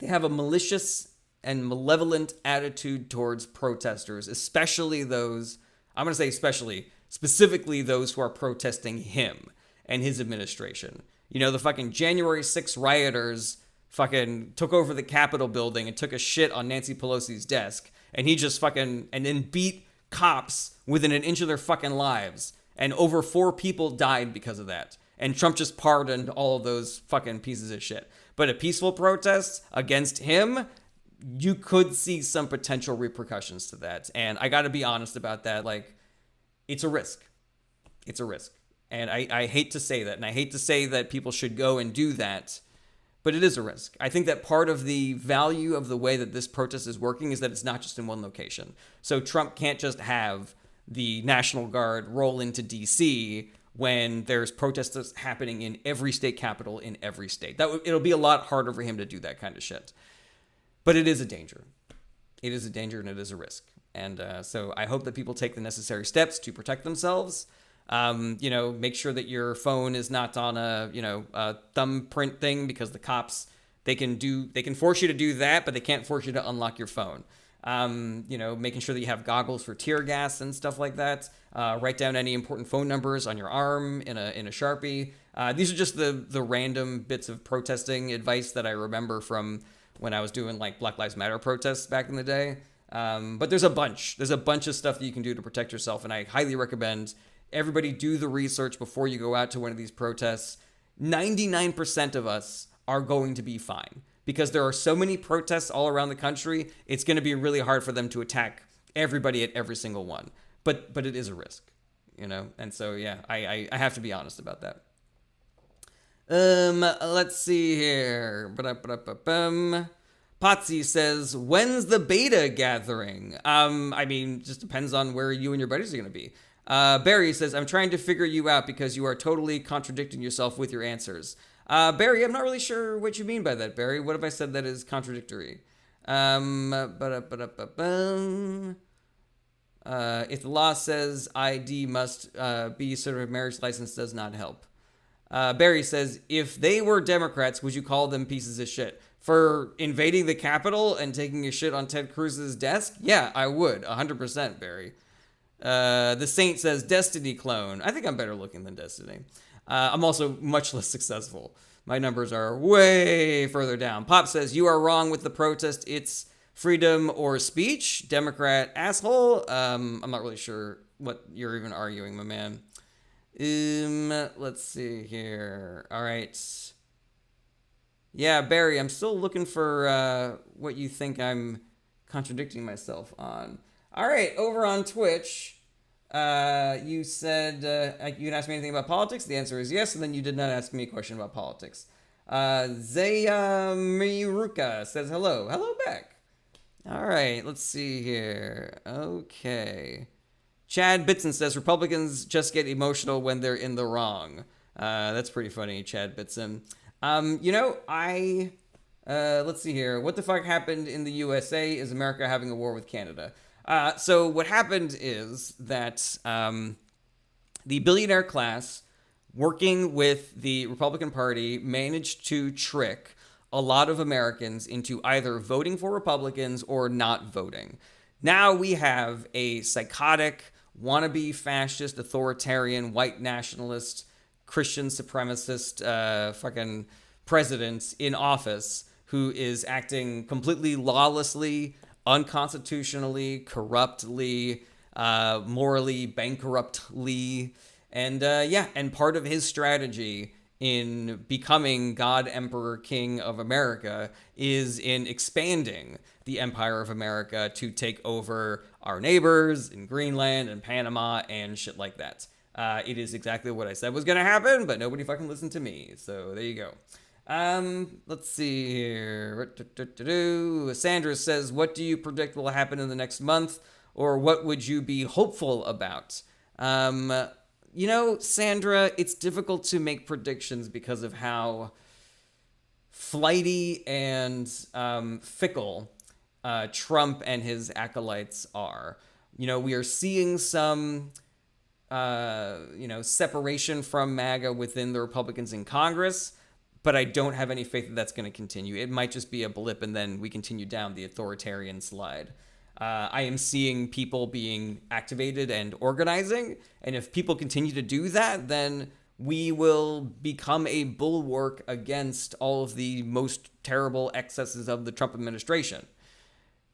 have a malicious and malevolent attitude towards protesters, especially those, I'm going to say specifically those who are protesting him and his administration. You know, the fucking January 6th rioters fucking took over the Capitol building and took a shit on Nancy Pelosi's desk, and he just fucking, and then beat cops within an inch of their fucking lives, and over 4 people died because of that. And Trump just pardoned all of those fucking pieces of shit. But a peaceful protest against him, you could see some potential repercussions to that. And I gotta be honest about that. Like, it's a risk. It's a risk. And I hate to say that. And I hate to say that people should go and do that. But it is a risk. I think that part of the value of the way that this protest is working is that it's not just in one location. So Trump can't just have the National Guard roll into D.C. when there's protests happening in every state capital in every state. It'll be a lot harder for him to do that kind of shit. But it is a danger. It is a danger, and it is a risk. And so I hope that people take the necessary steps to protect themselves. You know, make sure that your phone is not on a thumbprint thing, because the cops, they can force you to do that, but they can't force you to unlock your phone. You know, making sure that you have goggles for tear gas and stuff like that. Write down any important phone numbers on your arm in a Sharpie. These are just the random bits of protesting advice that I remember from when I was doing like Black Lives Matter protests back in the day. But there's a bunch of stuff that you can do to protect yourself, and I highly recommend everybody do the research before you go out to one of these protests. 99% of us are going to be fine, because there are so many protests all around the country. It's going to be really hard for them to attack everybody at every single one. But it is a risk, you know? And so, yeah, I have to be honest about that. Let's see here. Potsy says, when's the beta gathering? I mean, just depends on where you and your buddies are going to be. Barry says, I'm trying to figure you out because you are totally contradicting yourself with your answers. Barry, I'm not really sure what you mean by that, Barry. What have I said that is contradictory? If the law says ID must be sort of a marriage license, does not help. Barry says, if they were Democrats, would you call them pieces of shit? For invading the Capitol and taking a shit on Ted Cruz's desk? Yeah, I would. 100%, Barry. The Saint says, Destiny clone. I think I'm better looking than Destiny. I'm also much less successful. My numbers are way further down. Pop says, you are wrong with the protest. It's freedom or speech. Democrat asshole. I'm not really sure what you're even arguing, my man. Let's see here. All right. Yeah, Barry, I'm still looking for what you think I'm contradicting myself on. All right, over on Twitch, you said you can ask me anything about politics. The answer is yes, and then you did not ask me a question about politics. Zaya Miruka says hello. Hello back. All right, let's see here. Okay. Chad Bitson says Republicans just get emotional when they're in the wrong. That's pretty funny, Chad Bitson. Let's see here. What the fuck happened in the USA? Is America having a war with Canada? So what happened is that the billionaire class, working with the Republican Party, managed to trick a lot of Americans into either voting for Republicans or not voting. Now we have a psychotic, wannabe fascist, authoritarian, white nationalist, Christian supremacist fucking president in office who is acting completely lawlessly, unconstitutionally, corruptly, morally bankruptly. And part of his strategy in becoming God, Emperor, King of America is in expanding the Empire of America to take over our neighbors in Greenland and Panama and shit like that. It is exactly what I said was going to happen, but nobody fucking listened to me. So there you go. Let's see here. Sandra says, what do you predict will happen in the next month? Or what would you be hopeful about? Sandra, it's difficult to make predictions because of how flighty and fickle Trump and his acolytes are. We are seeing some separation from MAGA within the Republicans in Congress, but I don't have any faith that that's going to continue. It might just be a blip and then we continue down the authoritarian slide. I am seeing people being activated and organizing, and if people continue to do that, then we will become a bulwark against all of the most terrible excesses of the Trump administration.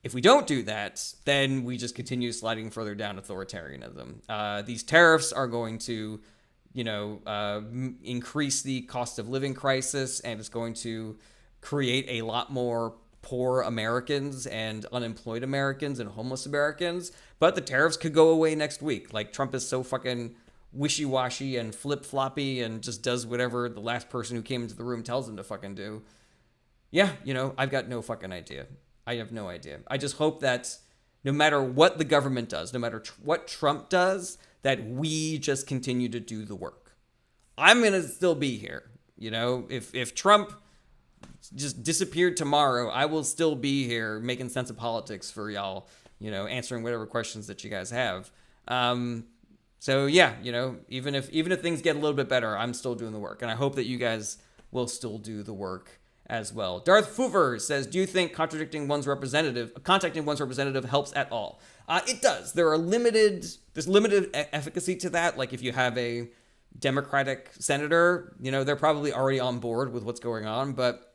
If we don't do that, then we just continue sliding further down authoritarianism. These tariffs are going to, increase the cost of living crisis, and it's going to create a lot more poor Americans and unemployed Americans and homeless Americans. But the tariffs could go away next week. Like, Trump is so fucking wishy-washy and flip-floppy and just does whatever the last person who came into the room tells him to fucking do. Yeah, I've got no fucking idea. I have no idea. I just hope that no matter what the government does, no matter what Trump does, that we just continue to do the work. I'm going to still be here. If Trump just disappeared tomorrow, I will still be here making sense of politics for y'all, answering whatever questions that you guys have. So yeah, even if things get a little bit better, I'm still doing the work. And I hope that you guys will still do the work as well. Darth Foover says, do you think contacting one's representative helps at all? It does. There's limited efficacy to that. Like, if you have a Democratic senator, they're probably already on board with what's going on. But,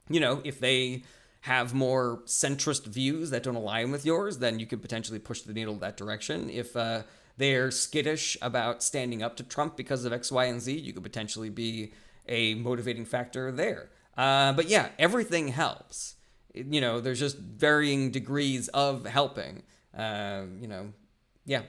if they have more centrist views that don't align with yours, then you could potentially push the needle that direction. If they're skittish about standing up to Trump because of X, Y, and Z, you could potentially be a motivating factor there. But yeah, everything helps. There's just varying degrees of helping. Yeah.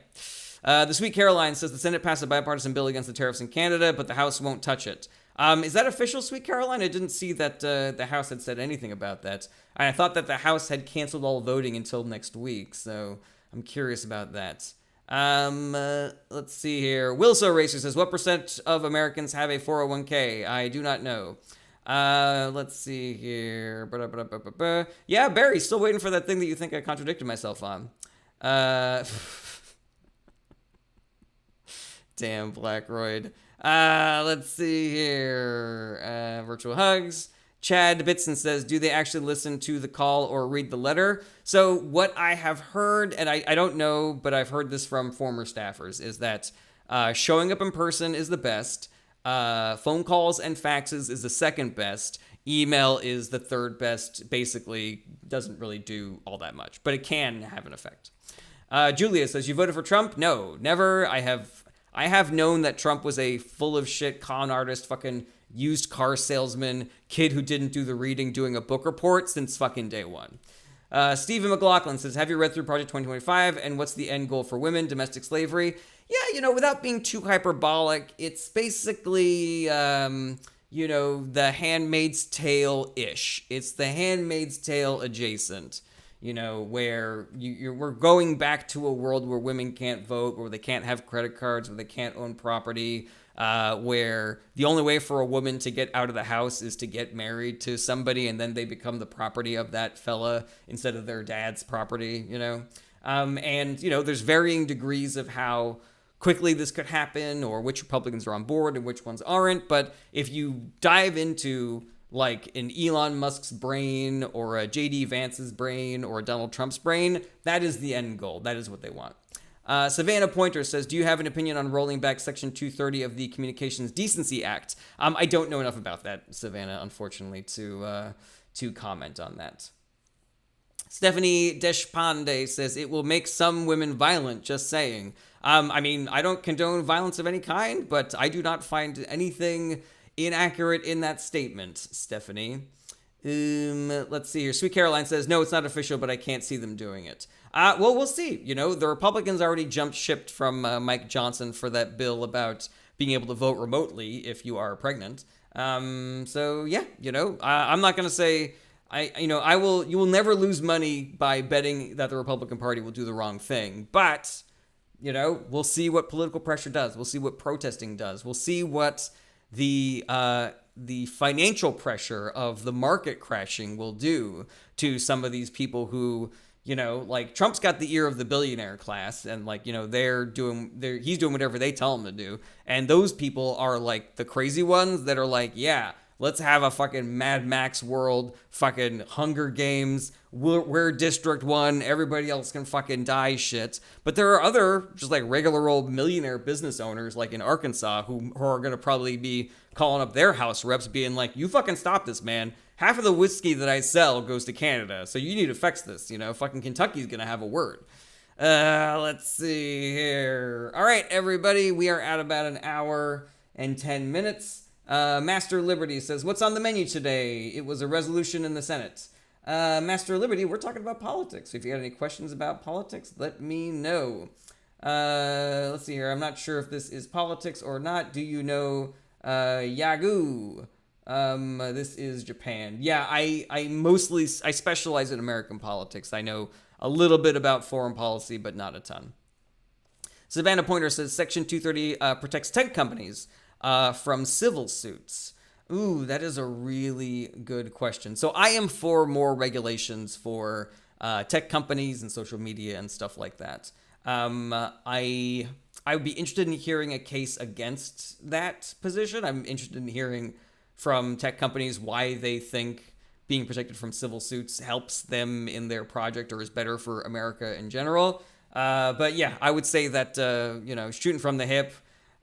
The Sweet Caroline says the Senate passed a bipartisan bill against the tariffs in Canada, but the House won't touch it. Is that official, Sweet Caroline? I didn't see that the House had said anything about that. I thought that the House had canceled all voting until next week, so I'm curious about that. Let's see here. Wilso Racer says, what % of Americans have a 401k? I do not know. Let's see here. Yeah, Barry, still waiting for that thing that you think I contradicted myself on. Damn, Blackroyd. Let's see here. Virtual hugs. Chad Bitson says, do they actually listen to the call or read the letter? So what I have heard, and I don't know, but I've heard this from former staffers, is that showing up in person is the best. Phone calls and faxes is the second best. Email is the third best. Basically, doesn't really do all that much, but it can have an effect. Julia says, you voted for Trump? No, never. I have known that Trump was a full of shit con artist, fucking used car salesman, kid who didn't do the reading, doing a book report since fucking day one. Stephen McLaughlin says, have you read through Project 2025 and what's the end goal for women, domestic slavery? Yeah, without being too hyperbolic, it's basically, the Handmaid's Tale-ish. It's the Handmaid's Tale adjacent. where we're going back to a world where women can't vote, where they can't have credit cards, where they can't own property, where the only way for a woman to get out of the house is to get married to somebody, and then they become the property of that fella instead of their dad's property. And there's varying degrees of how quickly this could happen, or which Republicans are on board and which ones aren't. But if you dive into like an Elon Musk's brain, or a JD Vance's brain, or a Donald Trump's brain, that is the end goal. That is what they want. Savannah Pointer says, do you have an opinion on rolling back Section 230 of the Communications Decency Act? I don't know enough about that, Savannah, unfortunately, to comment on that. Stephanie Deshpande says, it will make some women violent, just saying. I don't condone violence of any kind, but I do not find anything inaccurate in that statement, Stephanie. Let's see here. Sweet Caroline says, no, it's not official, but I can't see them doing it. Well, we'll see. The Republicans already jumped ship from Mike Johnson for that bill about being able to vote remotely if you are pregnant. So yeah, I'm not going to say, you will never lose money by betting that the Republican Party will do the wrong thing. But, we'll see what political pressure does. We'll see what protesting does. We'll see what the financial pressure of the market crashing will do to some of these people who, like Trump's got the ear of the billionaire class, and like, he's doing whatever they tell him to do. And those people are like the crazy ones that are like, yeah, let's have a fucking Mad Max world, fucking Hunger Games, we're District 1, everybody else can fucking die shit. But there are other, just like regular old millionaire business owners, like in Arkansas, who are going to probably be calling up their house reps being like, you fucking stop this, man. Half of the whiskey that I sell goes to Canada, so you need to fix this, fucking Kentucky's going to have a word. Let's see here. All right, everybody, we are at about an hour and 10 minutes. Master Liberty says, what's on the menu today? It was a resolution in the Senate. Master Liberty, we're talking about politics. So if you got any questions about politics, let me know. Let's see here. I'm not sure if this is politics or not. Do you know Yagoo? This is Japan. Yeah, I specialize in American politics. I know a little bit about foreign policy, but not a ton. Savannah Pointer says, Section 230 protects tech companies from civil suits. Ooh, that is a really good question. So I am for more regulations for tech companies and social media and stuff like that. I would be interested in hearing a case against that position. I'm interested in hearing from tech companies why they think being protected from civil suits helps them in their project or is better for America in general. But yeah, I would say that, shooting from the hip,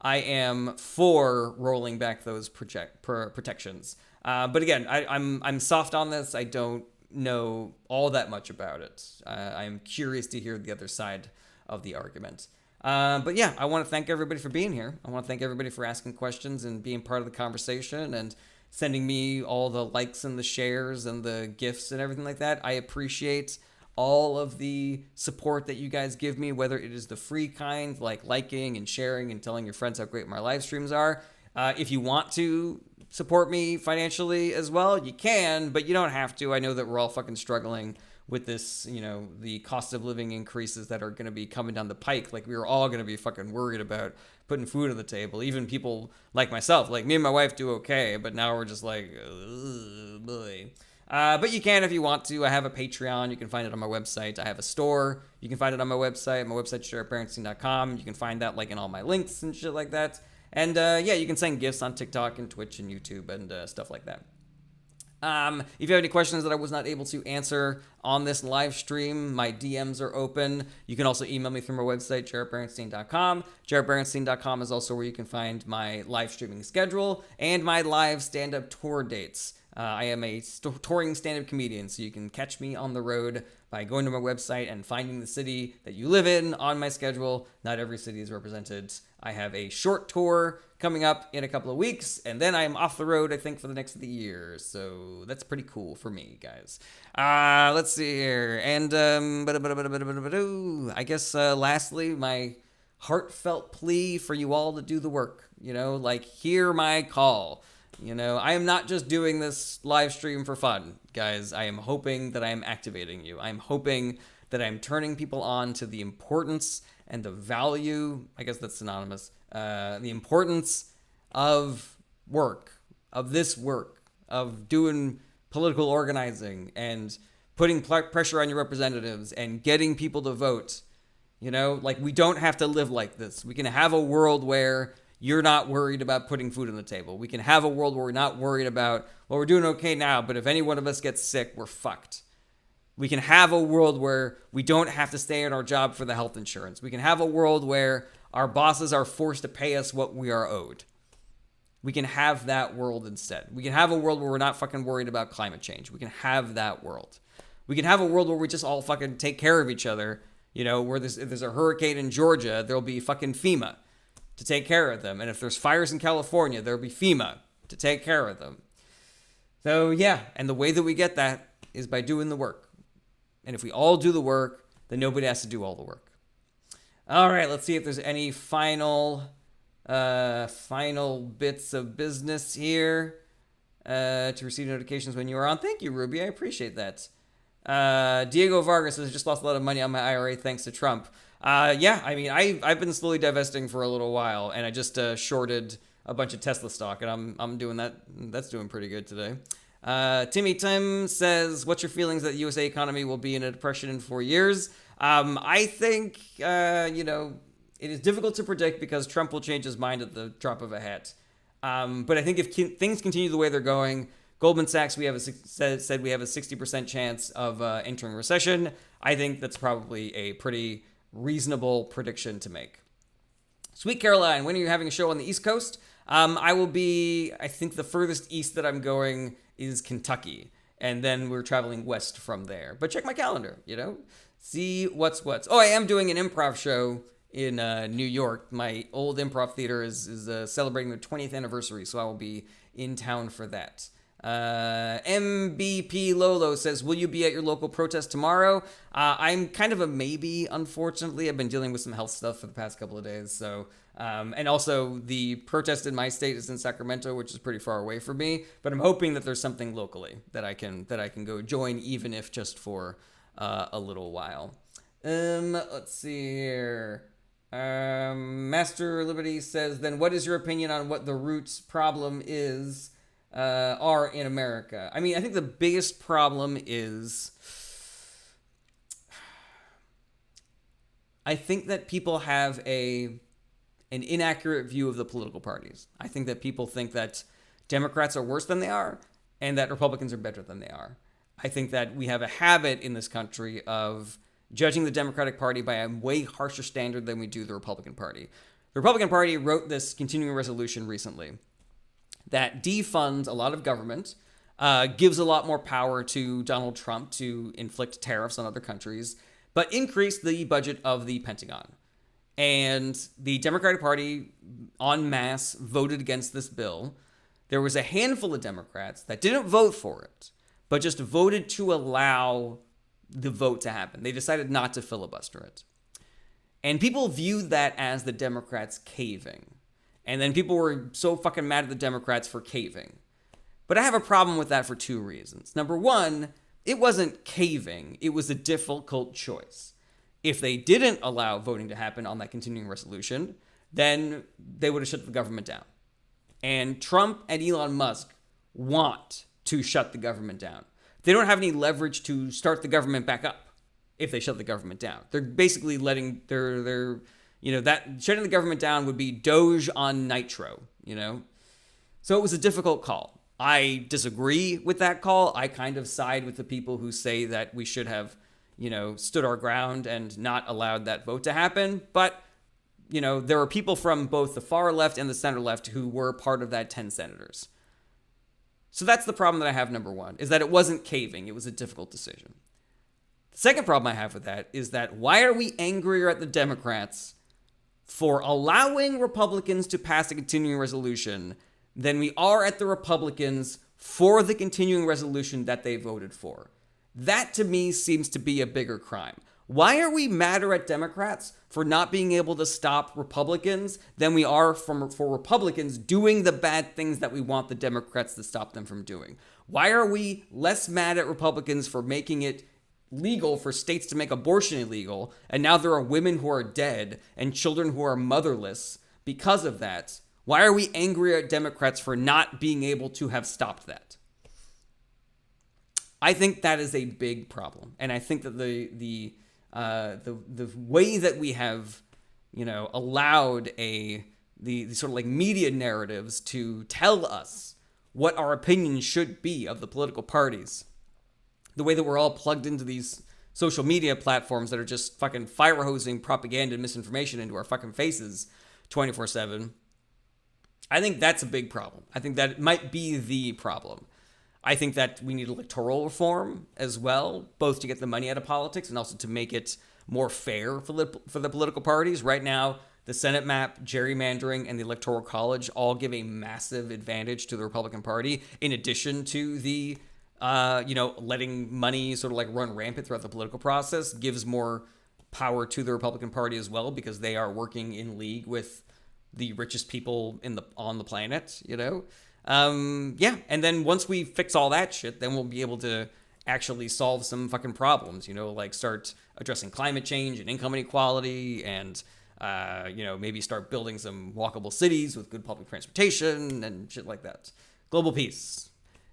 I am for rolling back those protections. But again, I'm soft on this. I don't know all that much about it. I'm curious to hear the other side of the argument. But yeah, I want to thank everybody for being here. I want to thank everybody for asking questions and being part of the conversation and sending me all the likes and the shares and the gifts and everything like that. I appreciate all of the support that you guys give me, whether it is the free kind, like liking and sharing and telling your friends how great my live streams are. If you want to support me financially as well, you can, but you don't have to. I know that we're all fucking struggling with this, the cost of living increases that are going to be coming down the pike. Like, we are all going to be fucking worried about putting food on the table. Even people like myself, like me and my wife do okay, but now we're just like, ugh, boy. But you can if you want to. I have a Patreon. You can find it on my website. I have a store. You can find it on my website. My website is jaredberenstein.com. You can find that like in all my links and shit like that. And you can send gifts on TikTok and Twitch and YouTube and stuff like that. If you have any questions that I was not able to answer on this live stream, my DMs are open. You can also email me through my website, jaredberenstein.com. Jaredberenstein.com is also where you can find my live streaming schedule and my live stand-up tour dates. I am a touring stand-up comedian, so you can catch me on the road by going to my website and finding the city that you live in on my schedule. Not every city is represented. I have a short tour coming up in a couple of weeks, and then I'm off the road, I think, for the next of the year. So that's pretty cool for me, guys. Let's see here. And I guess lastly, my heartfelt plea for you all to do the work. Hear my call. You know, I am not just doing this live stream for fun, guys. I am hoping that I am activating you. I'm hoping that I'm turning people on to the importance and the value, I guess that's synonymous, the importance of work, of this work, of doing political organizing and putting pressure on your representatives and getting people to vote. You know, like, we don't have to live like this. We can have a world where you're not worried about putting food on the table. We can have a world where we're not worried about, well, we're doing okay now, but if any one of us gets sick, we're fucked. We can have a world where we don't have to stay at our job for the health insurance. We can have a world where our bosses are forced to pay us what we are owed. We can have that world instead. We can have a world where we're not fucking worried about climate change. We can have that world. We can have a world where we just all fucking take care of each other. You know, where if there's a hurricane in Georgia, there'll be fucking FEMA to take care of them. And if there's fires in California, there'll be FEMA to take care of them. So yeah, and the way that we get that is by doing the work. And if we all do the work, then nobody has to do all the work. All right, let's see if there's any final bits of business here to receive notifications when you are on. Thank you, Ruby. I appreciate that. Diego Vargas says, just lost a lot of money on my IRA thanks to Trump. Yeah, I mean, I've been slowly divesting for a little while, and I just shorted a bunch of Tesla stock, and I'm doing that. That's doing pretty good today. Timmy Tim says, what's your feelings that the USA economy will be in a depression in 4 years? I think, it is difficult to predict because Trump will change his mind at the drop of a hat. But I think if things continue the way they're going, Goldman Sachs said we have a 60% chance of entering recession. I think that's probably a pretty reasonable prediction to make. Sweet Caroline, when are you having a show on the East Coast? I think the furthest east that I'm going is Kentucky. And then we're traveling west from there. But check my calendar, see what's. Oh, I am doing an improv show in New York. My old improv theater is celebrating their 20th anniversary, so I will be in town for that. MBP Lolo says, will you be at your local protest tomorrow? I'm kind of a maybe, unfortunately. I've been dealing with some health stuff for the past couple of days. So, and also the protest in my state is in Sacramento, which is pretty far away from me. But I'm hoping that there's something locally that I can go join, even if just for a little while. Let's see here. Master Liberty says, then what is your opinion on what the roots problem are in America? I mean, I think the biggest problem is, I think that people have an inaccurate view of the political parties. I think that people think that Democrats are worse than they are and that Republicans are better than they are. I think that we have a habit in this country of judging the Democratic Party by a way harsher standard than we do the Republican Party. The Republican Party wrote this continuing resolution recently that defunds a lot of government, gives a lot more power to Donald Trump to inflict tariffs on other countries, but increased the budget of the Pentagon. And the Democratic Party en masse voted against this bill. There was a handful of Democrats that didn't vote for it, but just voted to allow the vote to happen. They decided not to filibuster it. And people viewed that as the Democrats caving. And then people were so fucking mad at the Democrats for caving. But I have a problem with that for two reasons. Number one, it wasn't caving. It was a difficult choice. If they didn't allow voting to happen on that continuing resolution, then they would have shut the government down. And Trump and Elon Musk want to shut the government down. They don't have any leverage to start the government back up if they shut the government down. They're basically letting that shutting the government down would be Doge on Nitro, So it was a difficult call. I disagree with that call. I kind of side with the people who say that we should have, stood our ground and not allowed that vote to happen. But, there were people from both the far left and the center left who were part of that 10 senators. So that's the problem that I have, number one, is that it wasn't caving. It was a difficult decision. The second problem I have with that is that why are we angrier at the Democrats for allowing Republicans to pass a continuing resolution than we are at the Republicans for the continuing resolution that they voted for? That, to me, seems to be a bigger crime. Why are we madder at Democrats for not being able to stop Republicans than we are for Republicans doing the bad things that we want the Democrats to stop them from doing? Why are we less mad at Republicans for making it legal for states to make abortion illegal, and now there are women who are dead and children who are motherless because of that? Why are we angry at Democrats for not being able to have stopped that? I think that is a big problem, and I think that the way that we have, allowed the sort of like media narratives to tell us what our opinions should be of the political parties, the way that we're all plugged into these social media platforms that are just fucking fire hosing propaganda and misinformation into our fucking faces 24/7. I think that's a big problem. I think that might be the problem. I think that we need electoral reform as well, both to get the money out of politics and also to make it more fair for the political parties. Right now, the Senate map, gerrymandering, and the Electoral College all give a massive advantage to the Republican Party, in addition to the, letting money sort of like run rampant throughout the political process gives more power to the Republican Party as well, because they are working in league with the richest people on the planet, and then once we fix all that shit, then we'll be able to actually solve some fucking problems, like start addressing climate change and income inequality, and maybe start building some walkable cities with good public transportation and shit like that. Global peace,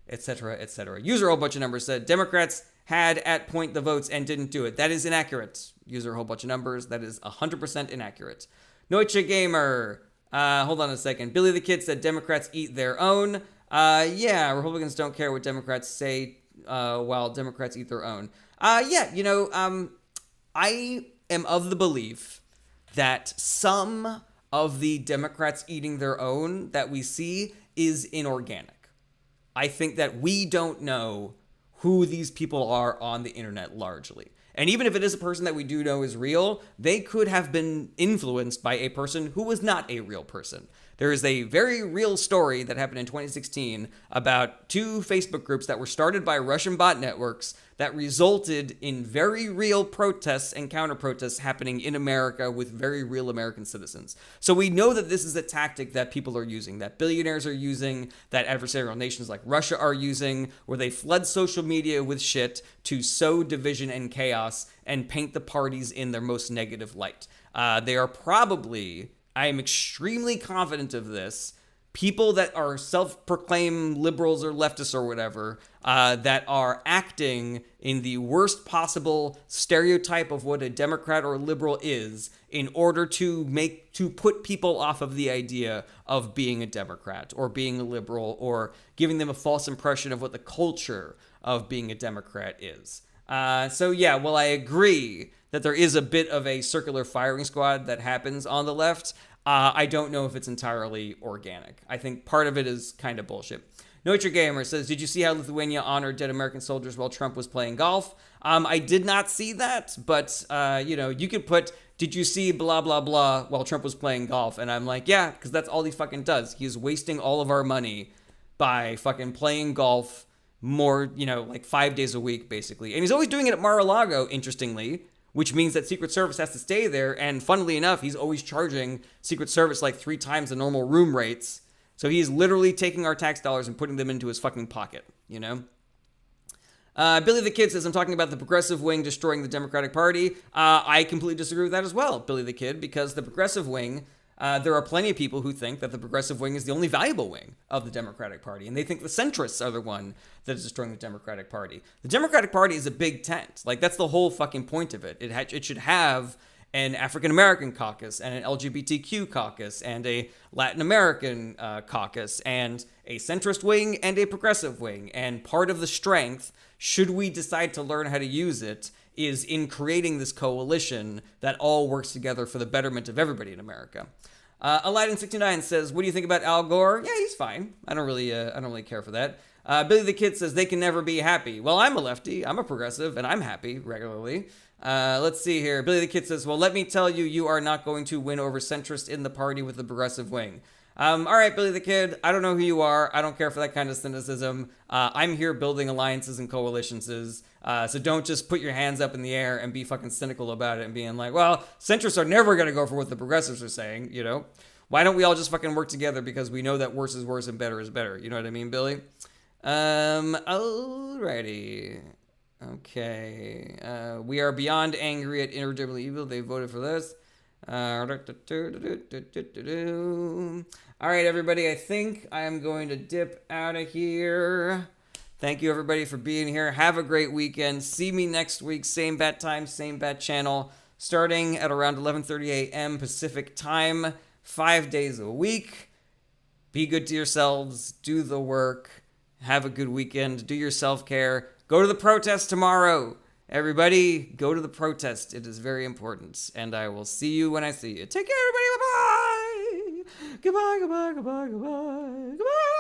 etc., etc. User a whole bunch of numbers said Democrats had at point the votes and didn't do it. That is inaccurate. User a whole bunch of numbers. That is 100% inaccurate. Noiche Gamer. Hold on a second. Billy the Kid said Democrats eat their own. Republicans don't care what Democrats say while Democrats eat their own. I am of the belief that some of the Democrats eating their own that we see is inorganic. I think that we don't know who these people are on the internet largely. And even if it is a person that we do know is real, they could have been influenced by a person who was not a real person. There is a very real story that happened in 2016 about two Facebook groups that were started by Russian bot networks that resulted in very real protests and counter-protests happening in America with very real American citizens. So we know that this is a tactic that people are using, that billionaires are using, that adversarial nations like Russia are using, where they flood social media with shit to sow division and chaos and paint the parties in their most negative light. They are probably, I am extremely confident of this, people that are self-proclaimed liberals or leftists or whatever, that are acting in the worst possible stereotype of what a Democrat or a liberal is in order to put people off of the idea of being a Democrat or being a liberal, or giving them a false impression of what the culture of being a Democrat is. While I agree that there is a bit of a circular firing squad that happens on the left, I don't know if it's entirely organic. I think part of it is kind of bullshit. Noitre Gamer says, did you see how Lithuania honored dead American soldiers while Trump was playing golf? I did not see that, but, you could put, did you see blah, blah, blah while Trump was playing golf? And I'm like, yeah, because that's all he fucking does. He's wasting all of our money by fucking playing golf more, 5 days a week, basically. And he's always doing it at Mar-a-Lago, interestingly, which means that Secret Service has to stay there. And funnily enough, he's always charging Secret Service like 3 times the normal room rates. So he's literally taking our tax dollars and putting them into his fucking pocket, Billy the Kid says, I'm talking about the progressive wing destroying the Democratic Party. I completely disagree with that as well, Billy the Kid, because the progressive wing, there are plenty of people who think that the progressive wing is the only valuable wing of the Democratic Party, and they think the centrists are the one that is destroying the Democratic Party. The Democratic Party is a big tent. Like, that's the whole fucking point of it. It should have an African-American caucus and an LGBTQ caucus and a Latin American caucus and a centrist wing and a progressive wing. And part of the strength, should we decide to learn how to use it, is in creating this coalition that all works together for the betterment of everybody in America. Aladdin69 says, what do you think about Al Gore? Yeah, he's fine. I don't really care for that. Billy the Kid says, they can never be happy. Well, I'm a lefty, I'm a progressive, and I'm happy regularly. Let's see here. Billy the Kid says, well, let me tell you, you are not going to win over centrist in the party with the progressive wing. All right, Billy the Kid, I don't know who you are. I don't care for that kind of cynicism. I'm here building alliances and coalitions. So don't just put your hands up in the air and be fucking cynical about it and being like, well, centrists are never going to go for what the progressives are saying, you know? Why don't we all just fucking work together because we know that worse is worse and better is better. You know what I mean, Billy? Alrighty. Okay. We are beyond angry at irredeemably evil. They voted for this. All right, everybody. I think I am going to dip out of here. Thank you, everybody, for being here. Have a great weekend. See me next week. Same bat time, same bat channel. Starting at around 11:30 a.m. Pacific time. 5 days a week. Be good to yourselves. Do the work. Have a good weekend. Do your self-care. Go to the protest tomorrow. Everybody, go to the protest. It is very important. And I will see you when I see you. Take care, everybody. Bye-bye. Goodbye, goodbye, goodbye, goodbye, goodbye.